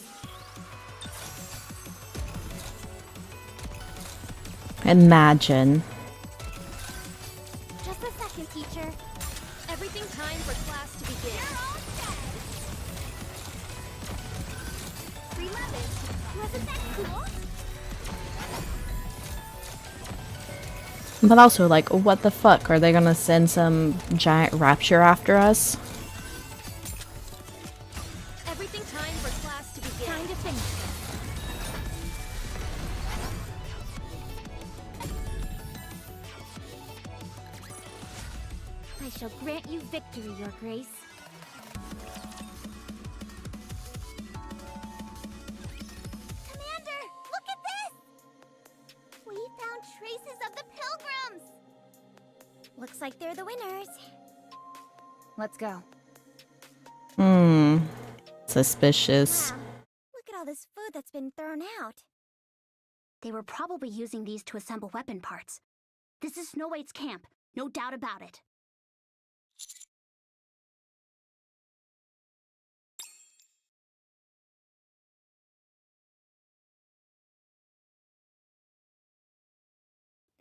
Imagine. Just a second, teacher. Everything time for class to begin. You're all set! Reloaded. Wasn't that cool? But also, like, what the fuck? Are they gonna send some giant rapture after us? Everything time for class to begin. Time to finish. I shall grant you victory, Your Grace. Commander, look at this! We found traces of the pilgrims! Looks like they're the winners. Let's go. Suspicious. Wow, look at all this food that's been thrown out. They were probably using these to assemble weapon parts. This is Snow White's camp, no doubt about it.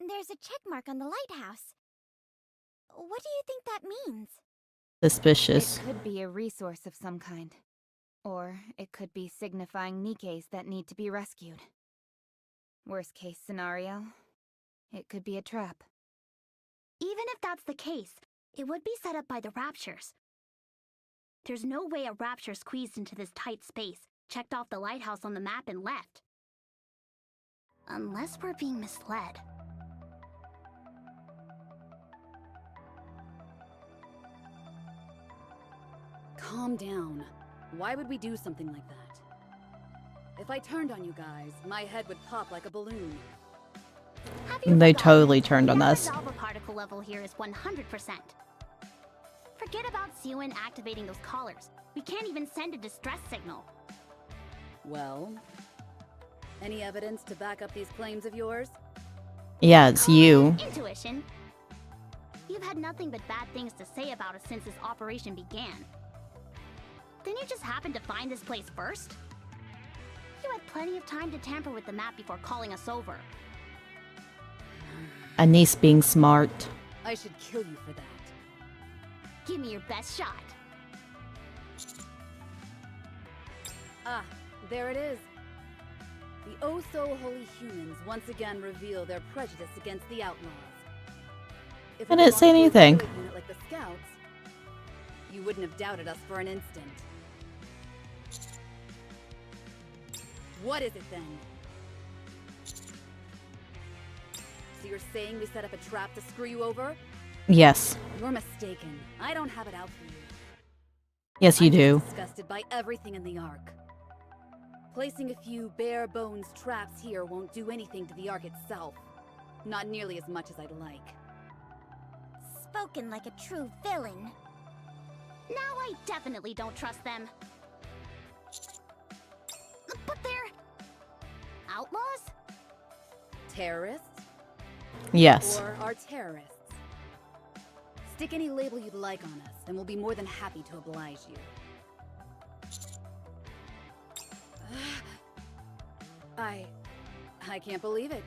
There's a check mark on the lighthouse. What do you think that means? Suspicious. It could be a resource of some kind. Or it could be signifying Nikkes that need to be rescued. Worst case scenario, it could be a trap. Even if that's the case, it would be set up by the Raptures. There's no way a Rapture squeezed into this tight space, checked off the lighthouse on the map and left. Unless we're being misled. Calm down. Why would we do something like that? If I turned on you guys, my head would pop like a balloon. They totally turned on us. The Alpha particle level here is 100%. Forget about Siwin activating those collars. We can't even send a distress signal. Well, any evidence to back up these claims of yours? Yeah, it's you. Intuition. You've had nothing but bad things to say about us since this operation began. Then you just happened to find this place first? You had plenty of time to tamper with the map before calling us over. A niece being smart. I should kill you for that. Give me your best shot. Ah, there it is. The oh-so-holy humans once again reveal their prejudice against the outlaws. If I didn't say anything. Like the Scouts, you wouldn't have doubted us for an instant. What is it then? So you're saying we set up a trap to screw you over? Yes. You're mistaken. I don't have it out for you. Yes, you do. I'm disgusted by everything in the Ark. Placing a few bare bones traps here won't do anything to the Ark itself. Not nearly as much as I'd like. Spoken like a true villain. Now I definitely don't trust them. But they're... outlaws? Terrorists? Yes. Or are terrorists? Stick any label you'd like on us, and we'll be more than happy to oblige you. I can't believe it.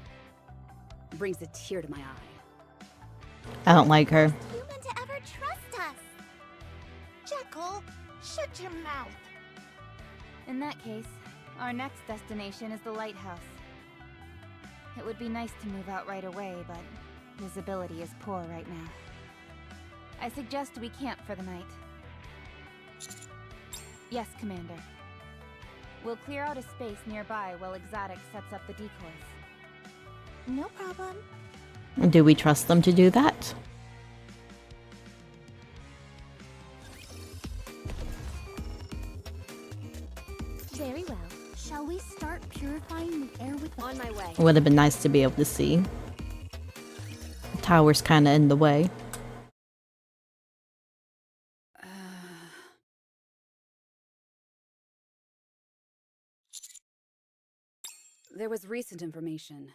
Brings a tear to my eye. I don't like her. Human to ever trust us. Jekyll, shut your mouth. In that case, our next destination is the lighthouse. It would be nice to move out right away, but visibility is poor right now. I suggest we camp for the night. Yes, Commander. We'll clear out a space nearby while Exotic sets up the decoys. No problem. Do we trust them to do that? Very well. Shall we start purifying the air with the... On my way. It would have been nice to be able to see. The tower's kinda in the way. There was recent information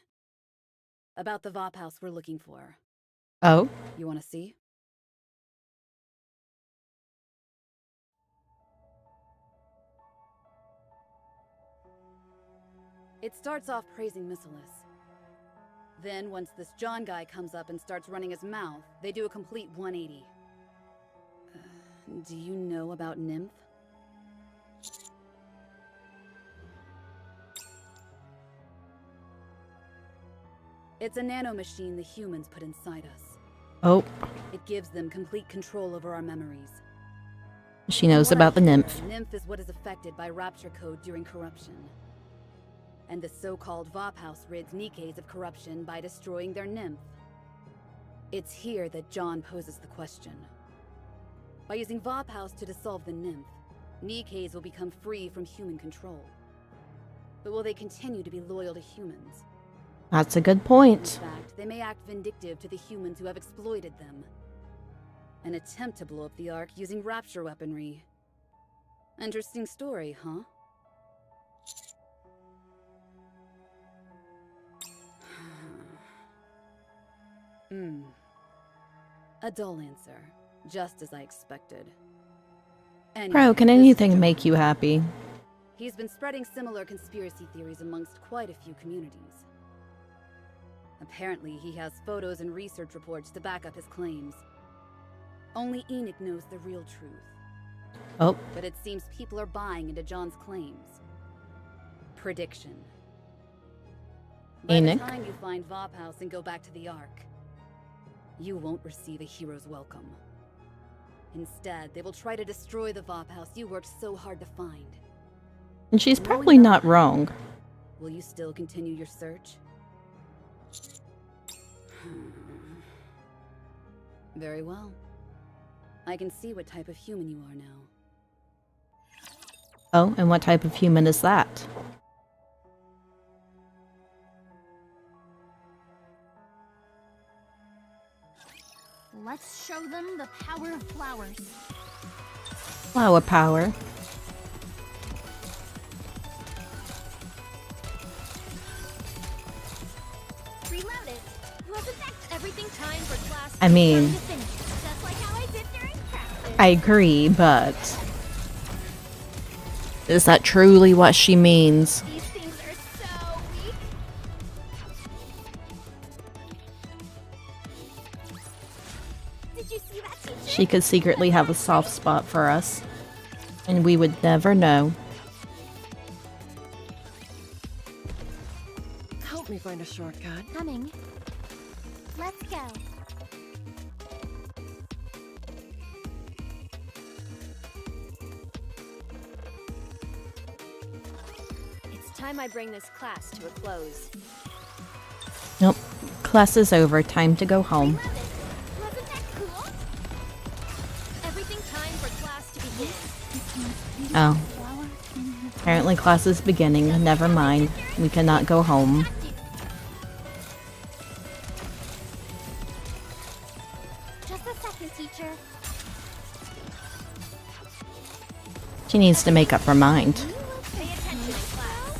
about the VOP house we're looking for. Oh? You want to see? It starts off praising Missilus. Then, once this John guy comes up and starts running his mouth, they do a complete 180. Do you know about Nymph? It's a nanomachine the humans put inside us. Oh. It gives them complete control over our memories. She knows about the nymph. Nymph is what is affected by Rapture Code during corruption. And the so-called VOP house rids Nikkes of corruption by destroying their nymph. It's here that John poses the question. By using VOP house to dissolve the nymph, Nikkes will become free from human control. But will they continue to be loyal to humans? That's a good point. In fact, they may act vindictive to the humans who have exploited them. An attempt to blow up the Ark using Rapture weaponry. Interesting story, huh? A dull answer, just as I expected. Bro, can this anything is- make you happy? He's been spreading similar conspiracy theories amongst quite a few communities. Apparently, he has photos and research reports to back up his claims. Only Enoch knows the real truth. Oh, But it seems people are buying into John's claims. Prediction. By Enoch? the time you find Vop House and go back to the Ark, you won't receive a hero's welcome. Instead, they will try to destroy the Vop House you worked so hard to find. and she's probably not wrong. Will you still continue your search? Very well. I can see what type of human you are now. Oh, and what type of human is that? Let's show them the power of flowers. Flower power. Reload it. Wasn't that everything time for class? I mean, Time to finish, just like how I did during practice. I agree, but is that truly what she means? These things are so weak. Did you see that, teacher? She could secretly have a soft spot for us, and we would never know. Help me find a shortcut. Coming. Let's go. It's time I bring this class to a close. Nope. Class is over. Time to go home. Reload it. Wasn't that cool? Everything time for class to begin. Oh. Apparently class is beginning. Never mind. We cannot go home. Just a second, teacher. She needs to make up her mind. Pay attention in class.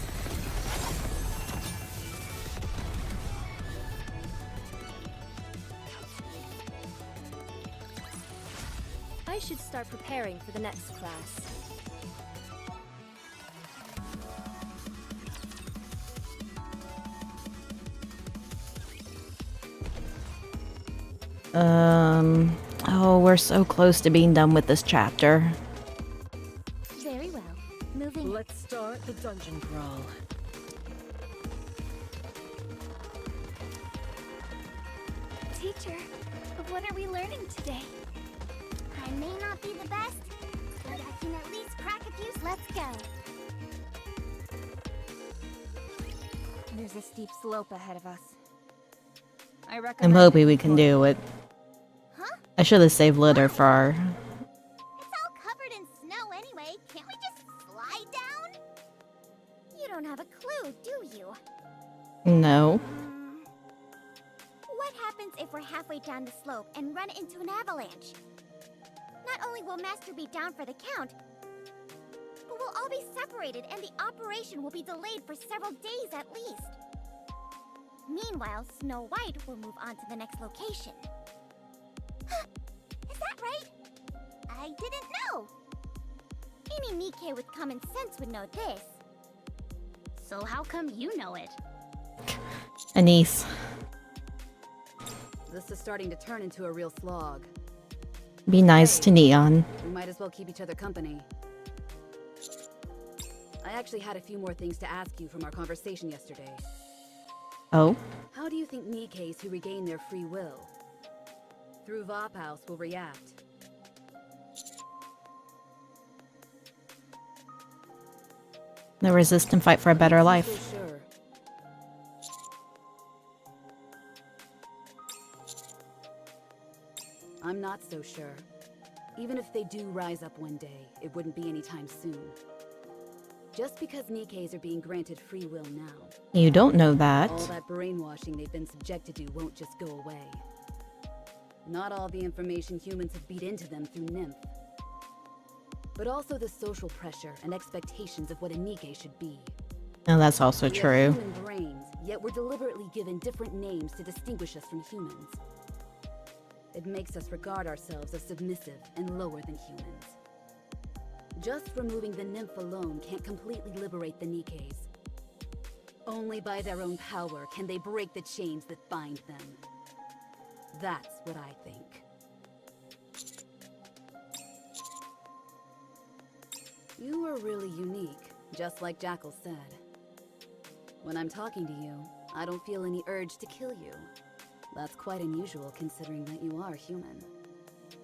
I should start preparing for the next class. Oh, we're so close to being done with this chapter. Very well. Moving. Let's start the dungeon crawl. Teacher, what are we learning today? I may not be the best, but I can at least crack a few. Let's go. There's a steep slope ahead of us. I I'm recommend hoping we can do it. Huh? I should have saved litter for our... It's all covered in snow anyway. Can't we just slide down? You don't have a clue, do you? No. What happens if we're halfway down the slope and run into an avalanche? Not only will Master be down for the count, but we'll all be separated and the operation will be delayed for several days at least. Meanwhile, Snow White will move on to the next location. Is that right? I didn't know. Any Nikke with common sense would know this. So how come you know it? Anise. This is starting to turn into a real slog. Be nice to Neon. We might as well keep each other company. I actually had a few more things to ask you from our conversation yesterday. Oh? How do you think Nikkes who regain their free will through Vop House will react? They resist and fight for a better life. So sure. I'm not so sure. Even if they do rise up one day, it wouldn't be anytime soon. Just because Nikkes are being granted free will now, You don't know that. all that brainwashing they've been subjected to won't just go away. Not all the information humans have beat into them through Nymph, but also the social pressure and expectations of what a Nikke should be. No, that's also We have true. human brains, yet we're deliberately given different names to distinguish us from humans. It makes us regard ourselves as submissive and lower than humans. Just removing the nymph alone can't completely liberate the Nikkes. Only by their own power can they break the chains that bind them. That's what I think. You are really unique, just like Jackal said. When I'm talking to you, I don't feel any urge to kill you. That's quite unusual considering that you are human.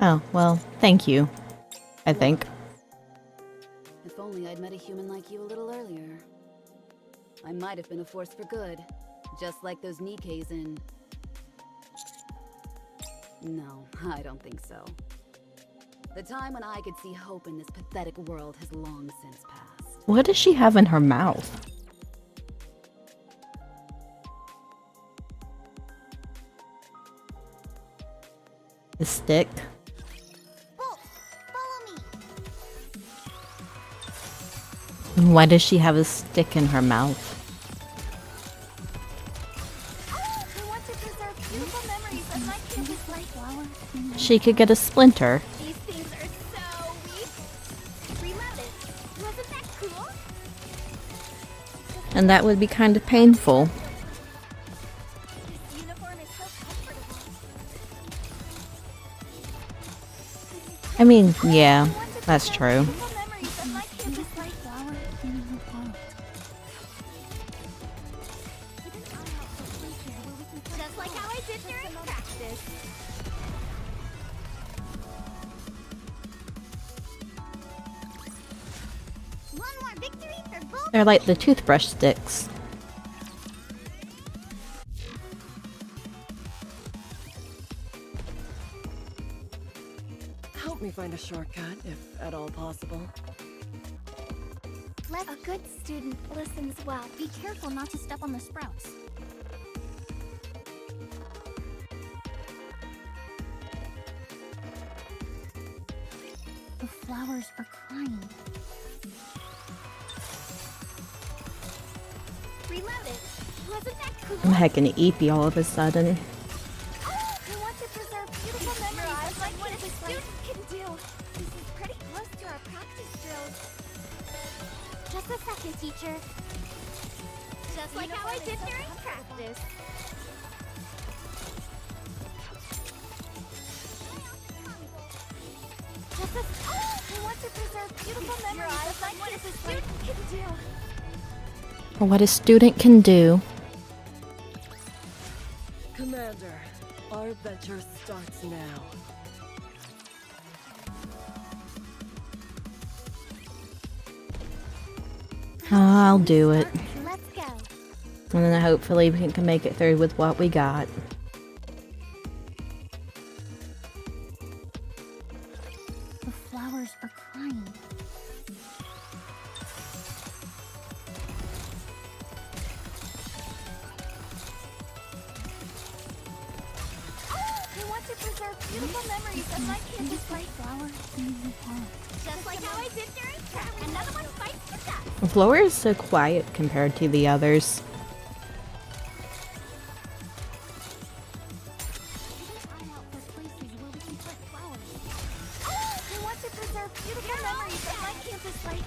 Oh, well, thank you. I think. If only I'd met a human like you a little earlier. I might have been a force for good, just like those Nikkes in... No, I don't think so. The time when I could see hope in this pathetic world has long since passed. What does she have in her mouth? The stick? Bolt, follow me. Why does she have a stick in her mouth? I want to preserve beautiful memories of my campus life. She could get a splinter. These things are so weak. Reloaded. Wasn't that cool? And that would be kind of painful. This uniform is so comfortable. I mean, yeah, that's true. Beautiful memories of my campus life. Just like how I did during practice. One more victory for both. They're like the toothbrush sticks. Help me find a shortcut, if at all possible. A good student listens well. Be careful not to step on the sprouts. The flowers are crying. Reloaded. Wasn't that cool? I'm heckin' eepy all of a sudden. I want to preserve beautiful memories of my What a campus student life. can do. This is pretty close to our practice drills. Just a second, teacher. Just like how I did during practice. I want to preserve beautiful memories of my What a campus life. student can do. What a student can do. Commander, our adventure starts now. I'll do it. Let's go. And then hopefully we can make it through with what we got. The flowers are crying. I want to preserve beautiful memories of my campus life. Just like how I did during practice. Another one fights the dust. The floor is so quiet compared to the others. I want to preserve beautiful memories of my campus life.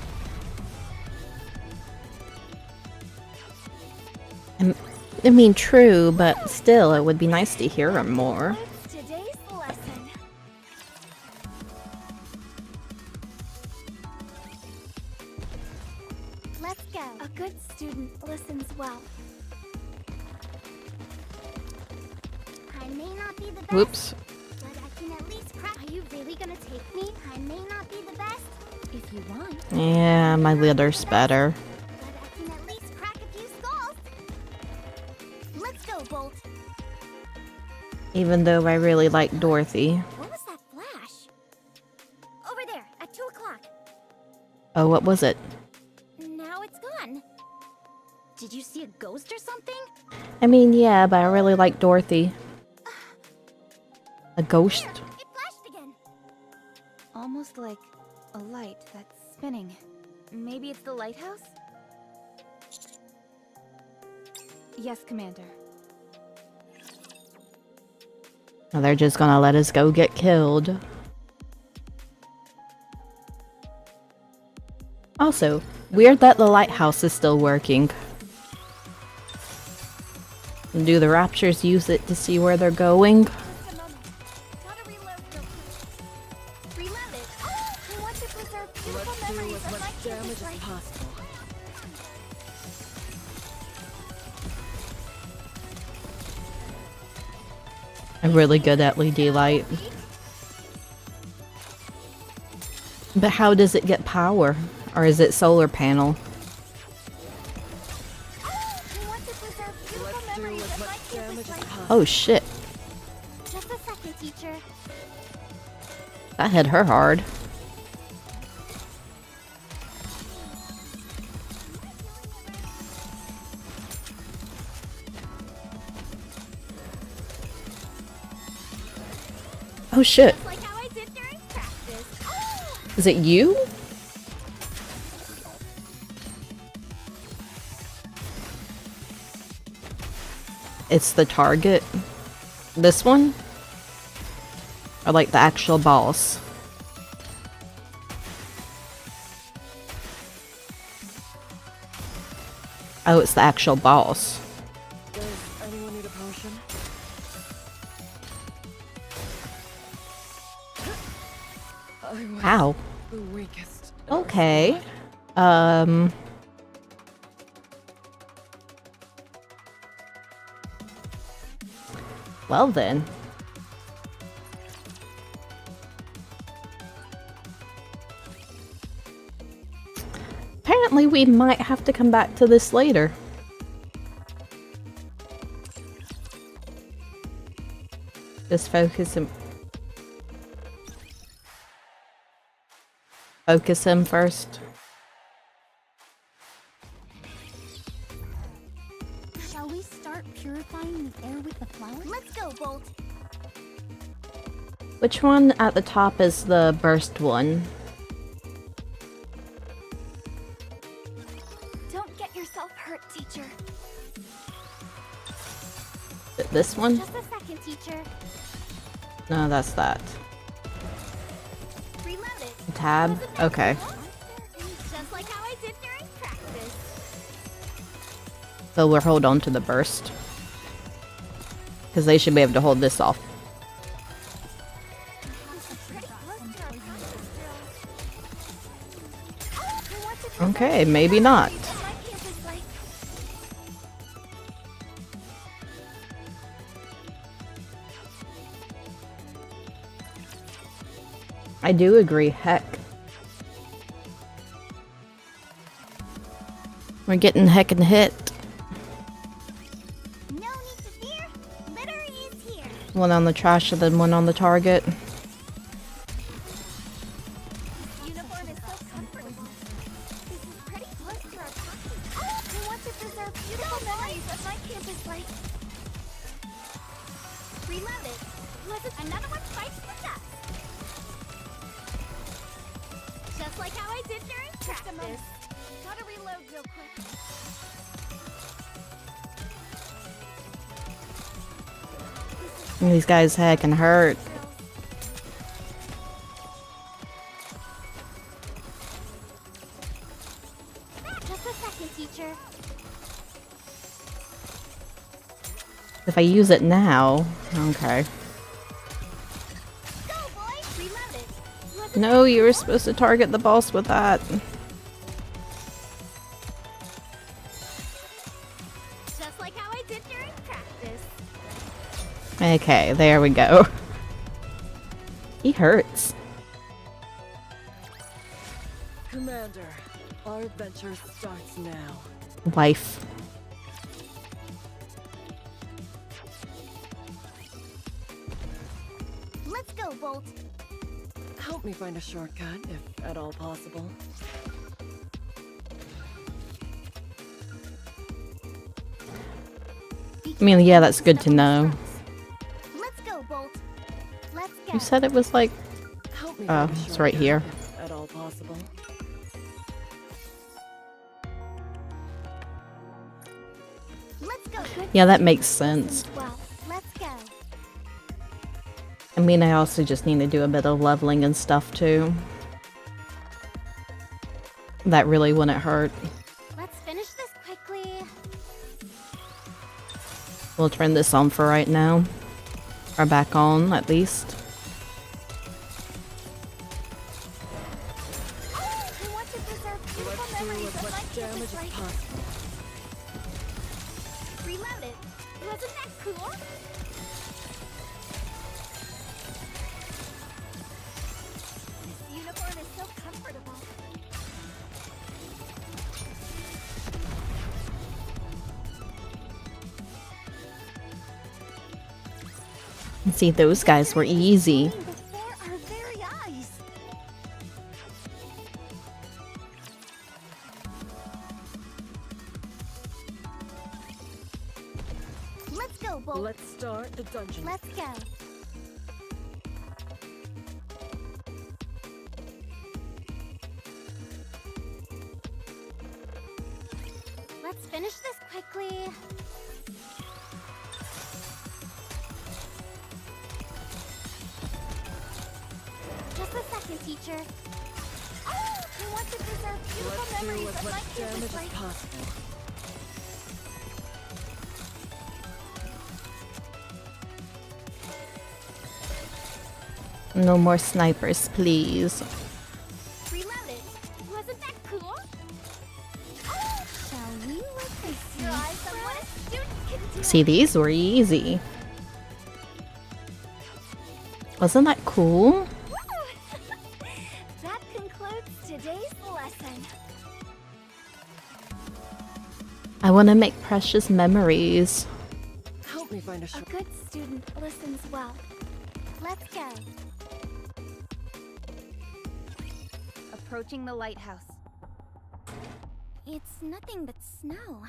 I mean, true, but still, it would be nice to hear him more. Today's lesson. Let's go. A good student listens well. I may not be the best. Whoops. But I can at least crack. Are you really gonna take me? I may not be the best. If you want. Yeah, my leader's better. But I can at least crack a few skulls. Let's go, Bolt. Even though I really like Dorothy. What was that flash? Over there, at 2 o'clock. Oh, what was it? Now it's gone. Did you see a ghost or something? I mean, yeah, but I really like Dorothy. A ghost? There, it flashed again. Almost like a light that's spinning. Maybe it's the lighthouse? Yes, Commander. Now they're just gonna let us go get killed. Also, weird that the lighthouse is still working. Do the Raptures use it to see where they're going? A really good LED light. But how does it get power? Or is it solar panel? Oh shit. Just a second, teacher. That hit her hard. Oh shit. Just like how I did during practice. Is it you? It's the target. This one? Or like the actual boss? Oh, it's the actual boss. Does anyone need a potion? Ow. The weakest. Okay. Well then. Apparently we might have to come back to this later. Just focus him. Focus him first. Shall we start purifying the air with the flowers? Let's go, Bolt. Which one at the top is the burst one? Don't get yourself hurt, teacher. Is it this one? Just a second, teacher. No, that's that. Reload it. Tab? Okay. Just like how I did during practice. So we'll hold on to the burst. Because they should be able to hold this off. Okay, maybe not. I do agree, heck. We're getting heckin' hit. No need to fear. Litter is here. One on the trash and then one on the target. Uniform is so comfortable. This is pretty close to our pocket. We want to preserve beautiful memories of my campus life. Reload it. Wasn't another one fights the dust. Just like how I did during practice. Gotta reload real quick. These guys heckin' hurt. Just a second, teacher. If I use it now, okay. Go, boy. Reload it. No, you were supposed to target the boss with that. Just like how I did during practice. Okay, there we go. He hurts. Commander, our adventure starts now. Wife. Let's go, Bolt. Help me find a shortcut, if at all possible. I mean, yeah, that's good to know. Let's go, Bolt. Let's go. You said it was like... Help me Oh, find a it's right shortcut, here. if at all possible. Let's go. Good Yeah, that makes sense. well, let's go. I mean, I also just need to do a bit of leveling and stuff too. That really wouldn't hurt. Let's finish this quickly. We'll turn this on for right now. Or back on, at least. I want to preserve beautiful memories of my campus life. Reload it. Wasn't that cool? This uniform is so comfortable. See, those guys were easy. Before our very eyes. Let's go, Bolt. Let's start the dungeon. Let's go. Let's finish this quickly. Just a second, teacher. Oh, I want to preserve beautiful Let's do memories as of my much damage campus as life. possible. No more snipers, please. Reload it. Wasn't that cool? Oh, shall we let this your eyes on what a student can do? See, these were easy. Wasn't that cool? That concludes today's lesson. I want to make precious memories. Help me find a A short. good student listens well. Let's go. Approaching the lighthouse. It's nothing but snow.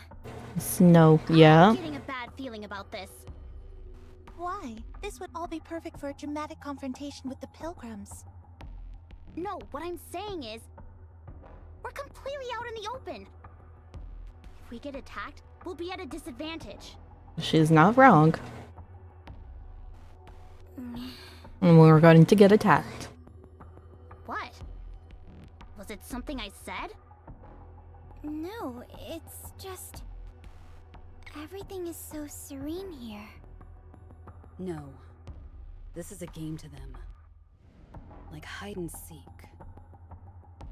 Snow, yeah. I'm getting a bad feeling about this. Why? This would all be perfect for a dramatic confrontation with the pilgrims. No, what I'm saying is, we're completely out in the open. If we get attacked, we'll be at a disadvantage. She's not wrong. And we're going to get attacked. What? Was it something I said? No, it's just... everything is so serene here. No. This is a game to them. Like hide and seek.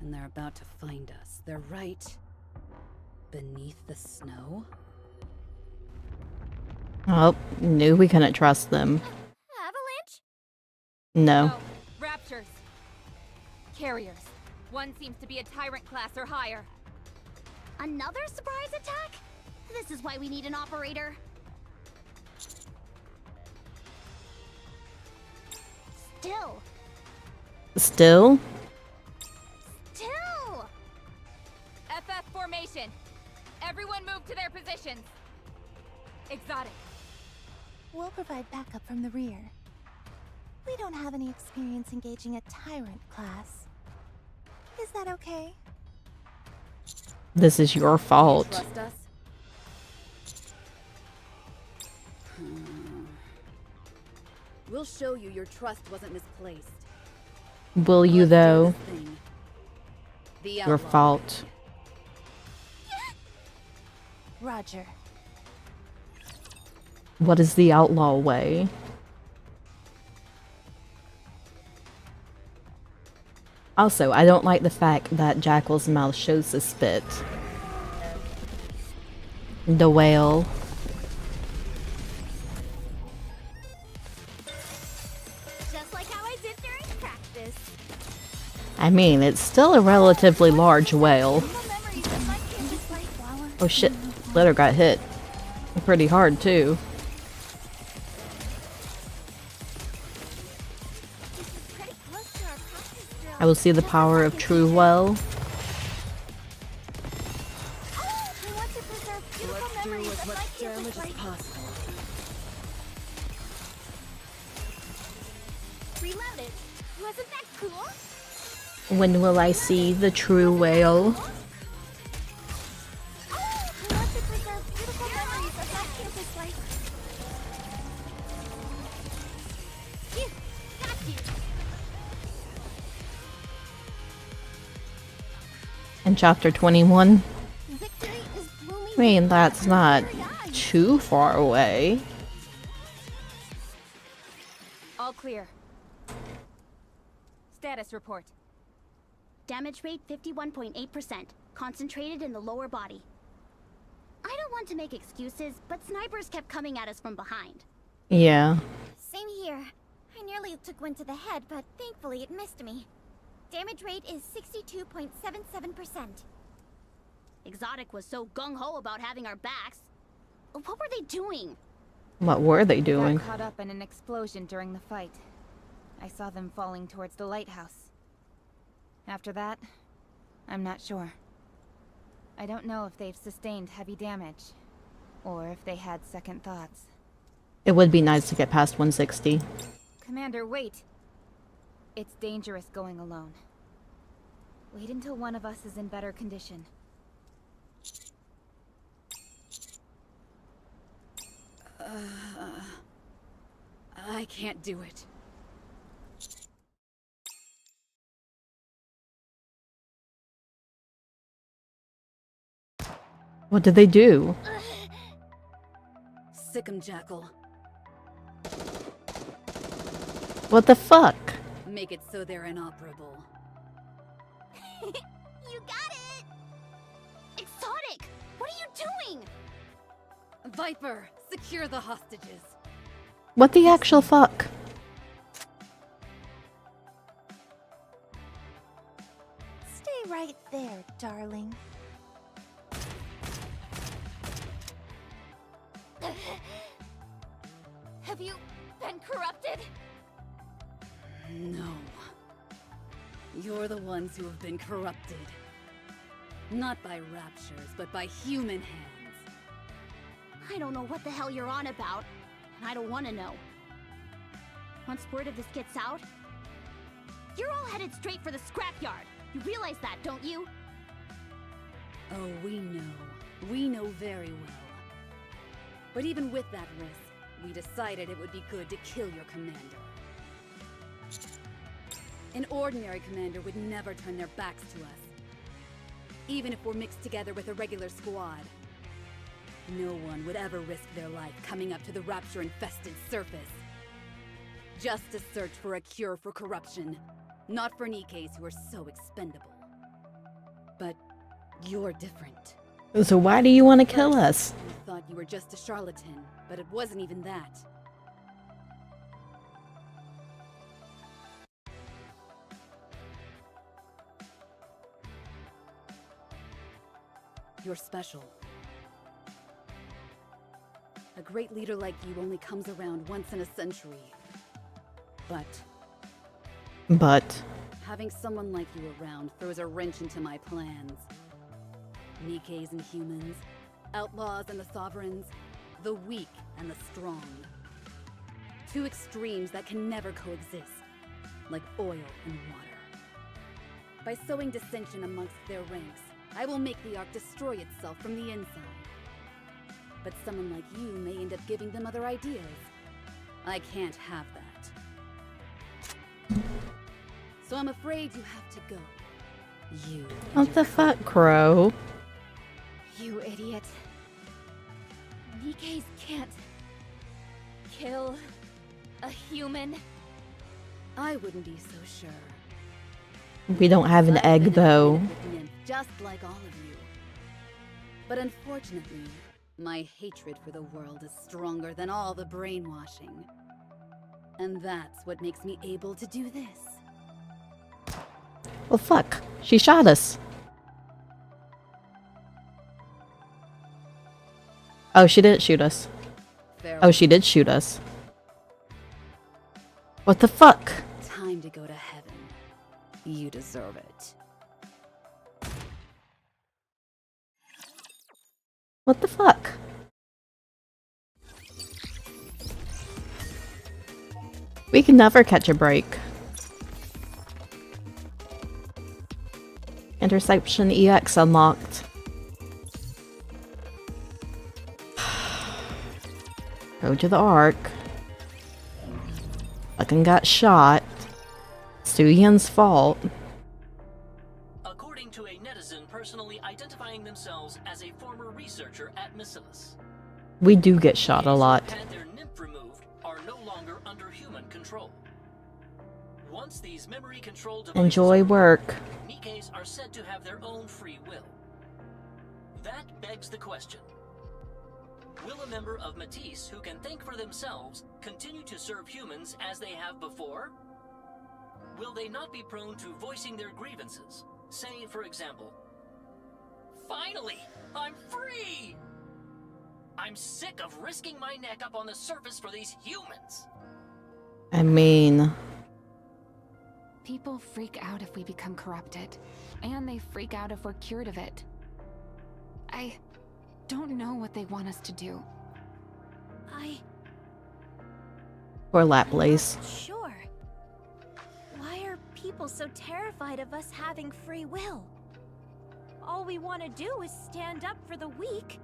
And they're about to find us. They're right beneath the snow. Oh, knew we couldn't trust them. Avalanche? No. Raptors. Carriers. One seems to be a tyrant class or higher. Another surprise attack? This is why we need an operator. Still. Still? Still! FF formation. Everyone move to their positions. Exotic. We'll provide backup from the rear. We don't have any experience engaging a tyrant class. Is that okay? This is your fault. Trust us? We'll show you your trust wasn't misplaced. Will you, Let's do though? this thing. The Your outlaw. fault. Roger. What is the outlaw way? Also, I don't like the fact that Jackal's mouth shows the spit. The whale. Just like how I did during practice. I mean, it's still a relatively large whale. Memories of my campus life flower. Oh shit, Letter got hit. Pretty hard, too. Pretty close to our practice drill. I will see the power of true well. I want to preserve beautiful Let's do memories as of my much damage campus as life. possible. Reload it. Wasn't that cool? When will I see the true whale? I want to preserve beautiful memories of my campus life. In chapter 21. I mean, that's not too far away. All clear. Status report. Damage rate 51.8%, concentrated in the lower body. I don't want to make excuses, but snipers kept coming at us from behind. Yeah. Same here. I nearly took one to the head, but thankfully it missed me. Damage rate is 62.77%. Exotic was so gung-ho about having our backs. What were they doing? What were they doing? Got caught up in an explosion during the fight. I saw them falling towards the lighthouse. After that, I'm not sure. I don't know if they've sustained heavy damage, or if they had second thoughts. It would be nice to get past 160. Commander, wait! It's dangerous going alone. Wait until one of us is in better condition. I can't do it. What did they do? Sick 'em, Jackal. What the fuck? Make it so they're inoperable. You got it! Exotic! What are you doing? Viper, secure the hostages. What the actual fuck? Stay right there, darling. Have you been corrupted? No. You're the ones who have been corrupted. Not by raptures, but by human hands. I don't know what the hell you're on about, and I don't want to know. Once word of this gets out, you're all headed straight for the scrapyard. You realize that, don't you? Oh, we know. We know very well. But even with that risk, we decided it would be good to kill your commander. An ordinary commander would never turn their backs to us. Even if we're mixed together with a regular squad. No one would ever risk their life coming up to the rapture-infested surface. Just to search for a cure for corruption, not for NIKKEs who are so expendable. But you're different. So why do you want to kill us? We thought you were just a charlatan, but it wasn't even that. You're special. A great leader like you only comes around once in a century. But... having someone like you around throws a wrench into my plans. NIKKEs and humans, outlaws and the sovereigns, the weak and the strong. Two extremes that can never coexist, like oil and water. By sowing dissension amongst their ranks, I will make the Ark destroy itself from the inside. But someone like you may end up giving them other ideas. I can't have that. So I'm afraid you have to go. You. What the fuck, Crow? You idiot. NIKKEs can't kill a human. I wouldn't be so sure. We don't have an egg, though. Just like all of you. But unfortunately, my hatred for the world is stronger than all the brainwashing. And that's what makes me able to do this. Well, fuck. She shot us. Oh, she didn't shoot us. Oh, she did shoot us. What the fuck? Time to go to heaven. You deserve it. What the fuck? We can never catch a break. Interception EX unlocked. Go to the Ark. Fucking got shot. Suyen's fault. According to a netizen portraying themselves as a former researcher at Miscellus. We do get shot a lot. Those who had their nymph removed are no longer under human control. Once these memory control devices Enjoy work. Nikkes are said to have their own free will. That begs the question. Will a member of Matisse who can think for themselves continue to serve humans as they have before? Will they not be prone to voicing their grievances? Say, for example, "Finally, I'm free! I'm sick of risking my neck up on the surface for these humans." I mean... People freak out if we become corrupted, and they freak out if we're cured of it. I don't know what they want us to do. Poor Laplace. Sure. Why are people so terrified of us having free will? All we want to do is stand up for the weak,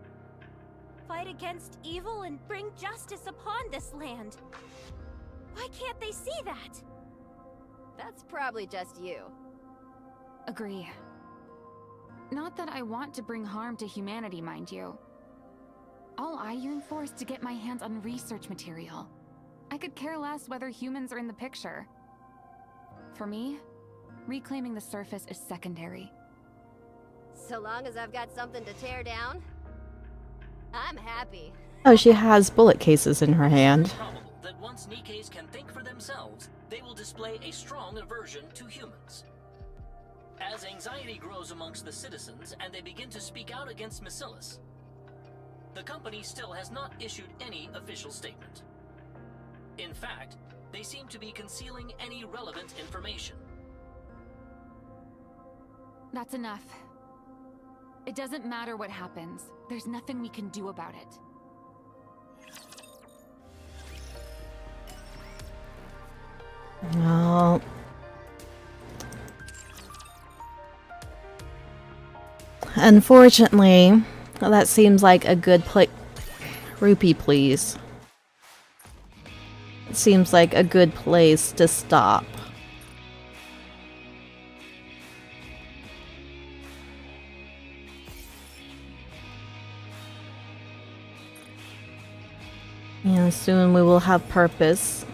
fight against evil, and bring justice upon this land. Why can't they see that? That's probably just you. Agree. Not that I want to bring harm to humanity, mind you. All I yearn for is to get my hands on research material. I could care less whether humans are in the picture. For me, reclaiming the surface is secondary. So long as I've got something to tear down, I'm happy. Oh, she has bullet cases in her hand. It's probable that once Nikkes can think for themselves, they will display a strong aversion to humans. As anxiety grows amongst the citizens and they begin to speak out against Miscellus, the company still has not issued any official statement. In fact, they seem to be concealing any relevant information. That's enough. It doesn't matter what happens. There's nothing we can do about it. No. Unfortunately, that seems like a good place. Rupee, please. It seems like a good place to stop. And soon we will have purpose.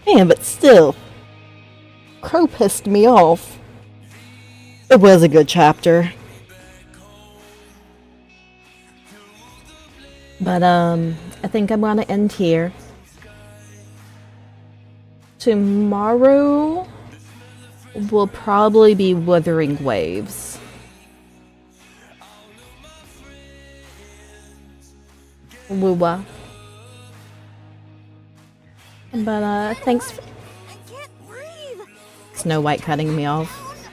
Man, but still, Crow pissed me off. It was a good chapter. But, I think I'm gonna end here. Tomorrow will probably be Wuthering Waves. Woowa. But, thanks for... Snow White cutting me off.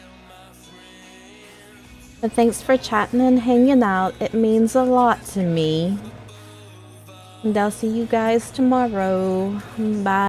But thanks for chatting and hanging out. It means a lot to me. And I'll see you guys tomorrow. Bye.